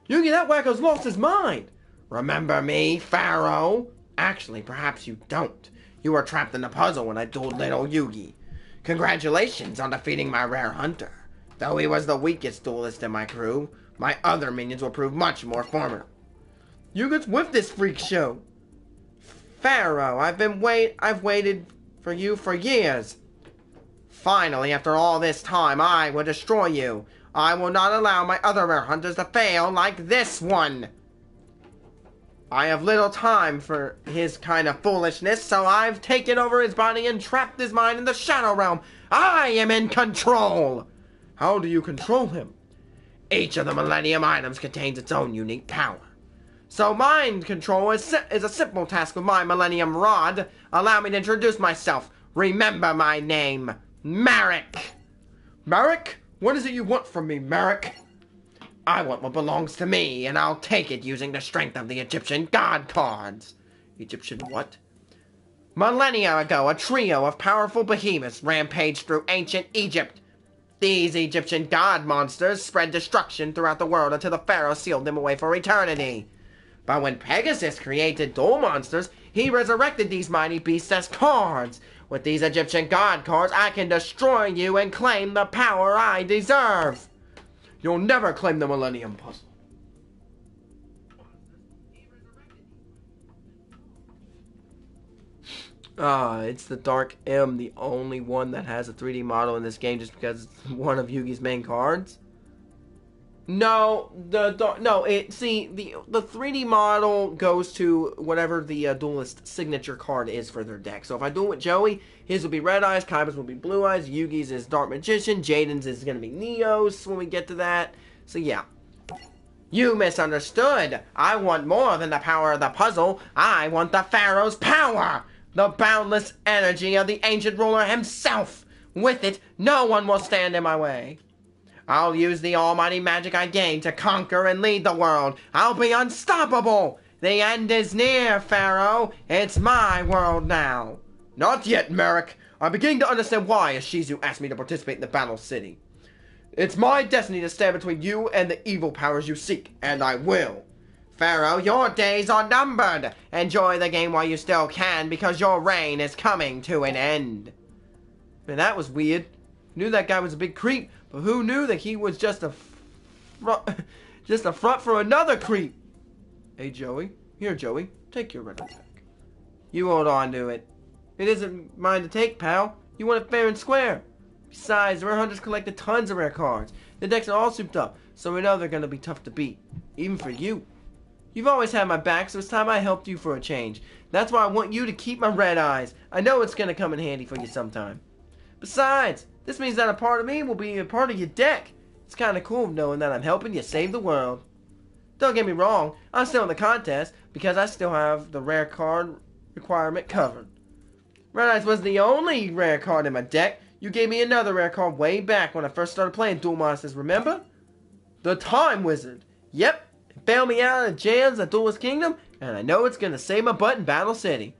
Yugi, that wacko's lost his mind. Remember me, Pharaoh? Actually, perhaps you don't. You were trapped in the puzzle when I dueled little Yugi. Congratulations on defeating my rare hunter. Though he was the weakest duelist in my crew, my other minions will prove much more formidable. Yugi's with this freak show. Pharaoh, I've waited for you for years. Finally, after all this time, I will destroy you. I will not allow my other rare hunters to fail like this one. I have little time for his kind of foolishness, so I've taken over his body and trapped his mind in the Shadow Realm. I am in control! How do you control him? Each of the Millennium items contains its own unique power. So mind control is a simple task with my Millennium Rod. Allow me to introduce myself. Remember my name, Marek. Marek? What is it you want from me, Marek? I want what belongs to me, and I'll take it using the strength of the Egyptian god cards. Egyptian what? Millennia ago, a trio of powerful behemoths rampaged through ancient Egypt. These Egyptian god monsters spread destruction throughout the world until the pharaoh sealed them away for eternity. But when Pegasus created duel monsters, he resurrected these mighty beasts as cards. With these Egyptian god cards, I can destroy you and claim the power I deserve. You'll never claim the Millennium Puzzle. It's the Dark M, the only one that has a 3D model in this game just because it's one of Yugi's main cards. No, the 3D model goes to whatever the duelist signature card is for their deck. So if I duel with Joey, his will be Red Eyes, Kaiba's will be Blue Eyes, Yugi's is Dark Magician, Jaden's is going to be Neos when we get to that. So yeah. You misunderstood. I want more than the power of the puzzle. I want the Pharaoh's power. The boundless energy of the ancient ruler himself. With it, no one will stand in my way. I'll use the almighty magic I gained to conquer and lead the world. I'll be unstoppable. The end is near, Pharaoh. It's my world now. Not yet, Marek. I'm beginning to understand why Ishizu asked me to participate in the Battle City. It's my destiny to stand between you and the evil powers you seek, and I will. Pharaoh, your days are numbered. Enjoy the game while you still can, because your reign is coming to an end. Man, that was weird. Knew that guy was a big creep, but who knew that he was just a front for another creep? Hey, Joey. Here, Joey. Take your red back. You hold on to it. It isn't mine to take, pal. You want it fair and square. Besides, the rare hunters collected tons of rare cards. The decks are all souped up, so we know they're going to be tough to beat. Even for you. You've always had my back, so it's time I helped you for a change. That's why I want you to keep my red eyes. I know it's going to come in handy for you sometime. Besides, this means that a part of me will be a part of your deck. It's kind of cool knowing that I'm helping you save the world. Don't get me wrong, I'm still in the contest because I still have the rare card requirement covered. Red Eyes wasn't the only rare card in my deck. You gave me another rare card way back when I first started playing Duel Monsters, remember? The Time Wizard. Yep, it bailed me out of jams at Duelist Kingdom, and I know it's gonna save my butt in Battle City.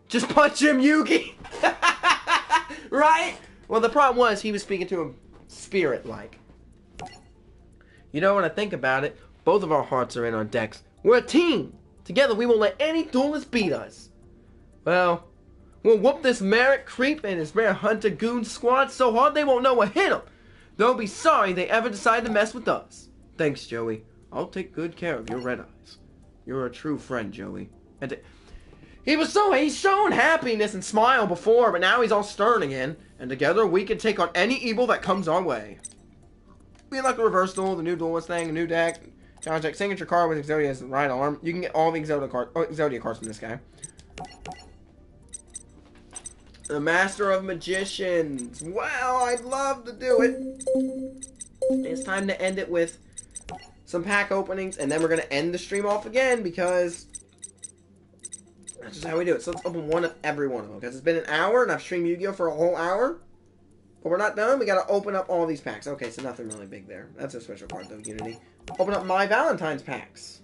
Just punch him, Yugi! Right? Well, the problem was he was speaking to him spirit-like. You know, when I think about it, both of our hearts are in our decks. We're a team! Together we won't let any duelist beat us. Well, we'll whoop this Merrick creep and his rare hunter goon squad so hard they won't know what hit them. They'll be sorry they ever decided to mess with us. Thanks, Joey. I'll take good care of your Red Eyes. You're a true friend, Joey. And he's shown happiness and smile before, but now he's all stern again. And together we can take on any evil that comes our way. We like the reverse duel, the new duelist thing, a new deck. Challenge deck, signature card with Exodia's right arm. You can get all the Exodia cards from this guy. The Master of Magicians. Wow, I'd love to do it. It's time to end it with some pack openings, and then we're going to end the stream off again because that's just how we do it. So let's open one of every one of them because it's been an hour and I've streamed Yu-Gi-Oh! For a whole hour. But we're not done. We got to open up all these packs. Okay, so nothing really big there. That's a special card though, Unity. Open up my Valentine's packs.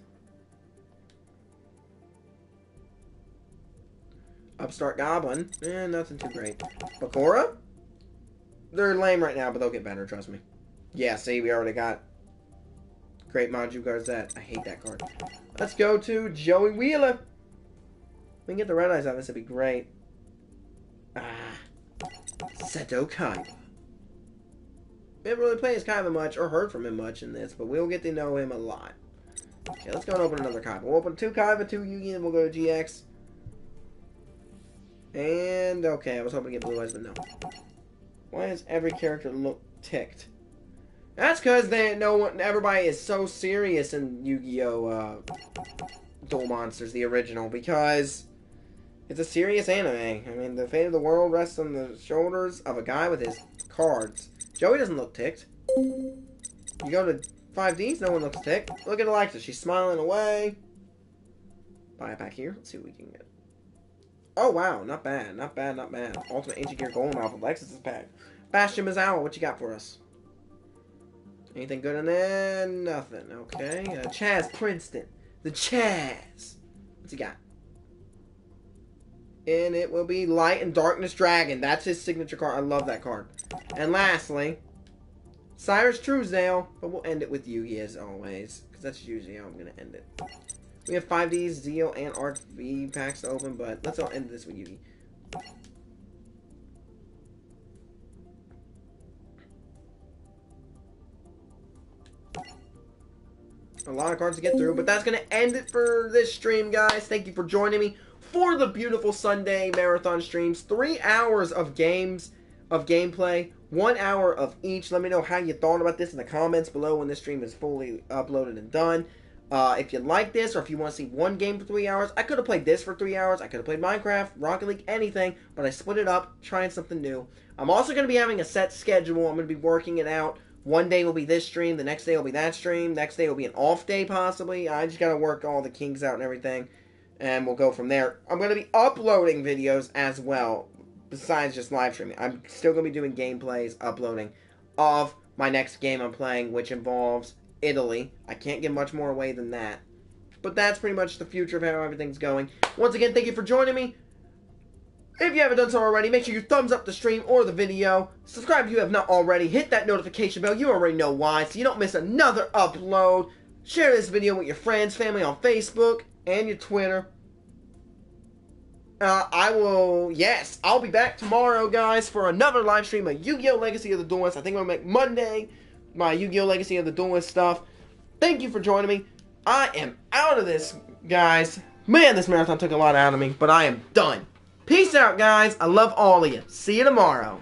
Upstart Goblin. Nothing too great. Bakura? They're lame right now, but they'll get better, trust me. Yeah, see, we already got Great Maju Garzette. I hate that card. Let's go to Joey Wheeler. We can get the Red Eyes out. This would be great. Seto Kaiba. We haven't really played as Kaiba much or heard from him much in this, but we'll get to know him a lot. Okay, let's go and open another Kaiba. We'll open 2 Kaiba, 2 Yugi, and we'll go to GX. And, okay, I was hoping to get Blue Eyes, but no. Why does every character look ticked? That's because everybody is so serious in Yu-Gi-Oh! Duel Monsters, the original, because it's a serious anime. I mean, the fate of the world rests on the shoulders of a guy with his cards. Joey doesn't look ticked. You go to 5Ds, no one looks ticked. Look at Alexa, she's smiling away. Buy it back here. Let's see what we can get. Oh, wow. Not bad. Not bad. Not bad. Ultimate Ancient Gear Golem Alpha. Lexus is pack. Bastion Mizawa, what you got for us? Anything good in there? Nothing. Okay. Chaz Princeton. The Chaz. What's he got? And it will be Light and Darkness Dragon. That's his signature card. I love that card. And lastly, Cyrus Truesdale. But we'll end it with Yugi as always. Because that's usually how I'm going to end it. We have 5Ds, Zeo, and Arc V packs to open, but let's all end this with Yugi. A lot of cards to get through, but that's going to end it for this stream, guys. Thank you for joining me for the beautiful Sunday marathon streams. 3 hours of gameplay, 1 hour of each. Let me know how you thought about this in the comments below when this stream is fully uploaded and done. If you like this, or if you want to see one game for 3 hours, I could have played this for 3 hours. I could have played Minecraft, Rocket League, anything, but I split it up, trying something new. I'm also going to be having a set schedule. I'm going to be working it out. One day will be this stream, the next day will be that stream, next day will be an off day possibly. I just got to work all the kinks out and everything, and we'll go from there. I'm going to be uploading videos as well, besides just live streaming. I'm still going to be doing gameplays, uploading of my next game I'm playing, which involves Italy. I can't give much more away than that. But that's pretty much the future of how everything's going. Once again, thank you for joining me. If you haven't done so already, make sure you thumbs up the stream or the video. Subscribe if you have not already. Hit that notification bell. You already know why, so you don't miss another upload. Share this video with your friends, family on Facebook, and your Twitter. I'll be back tomorrow, guys, for another live stream of Yu-Gi-Oh! Legacy of the Duelist. I think I'm going to make Monday my Yu-Gi-Oh! Legacy of the Duelist stuff. Thank you for joining me. I am out of this, guys. Man, this marathon took a lot out of me, but I am done. Peace out, guys. I love all of you. See you tomorrow.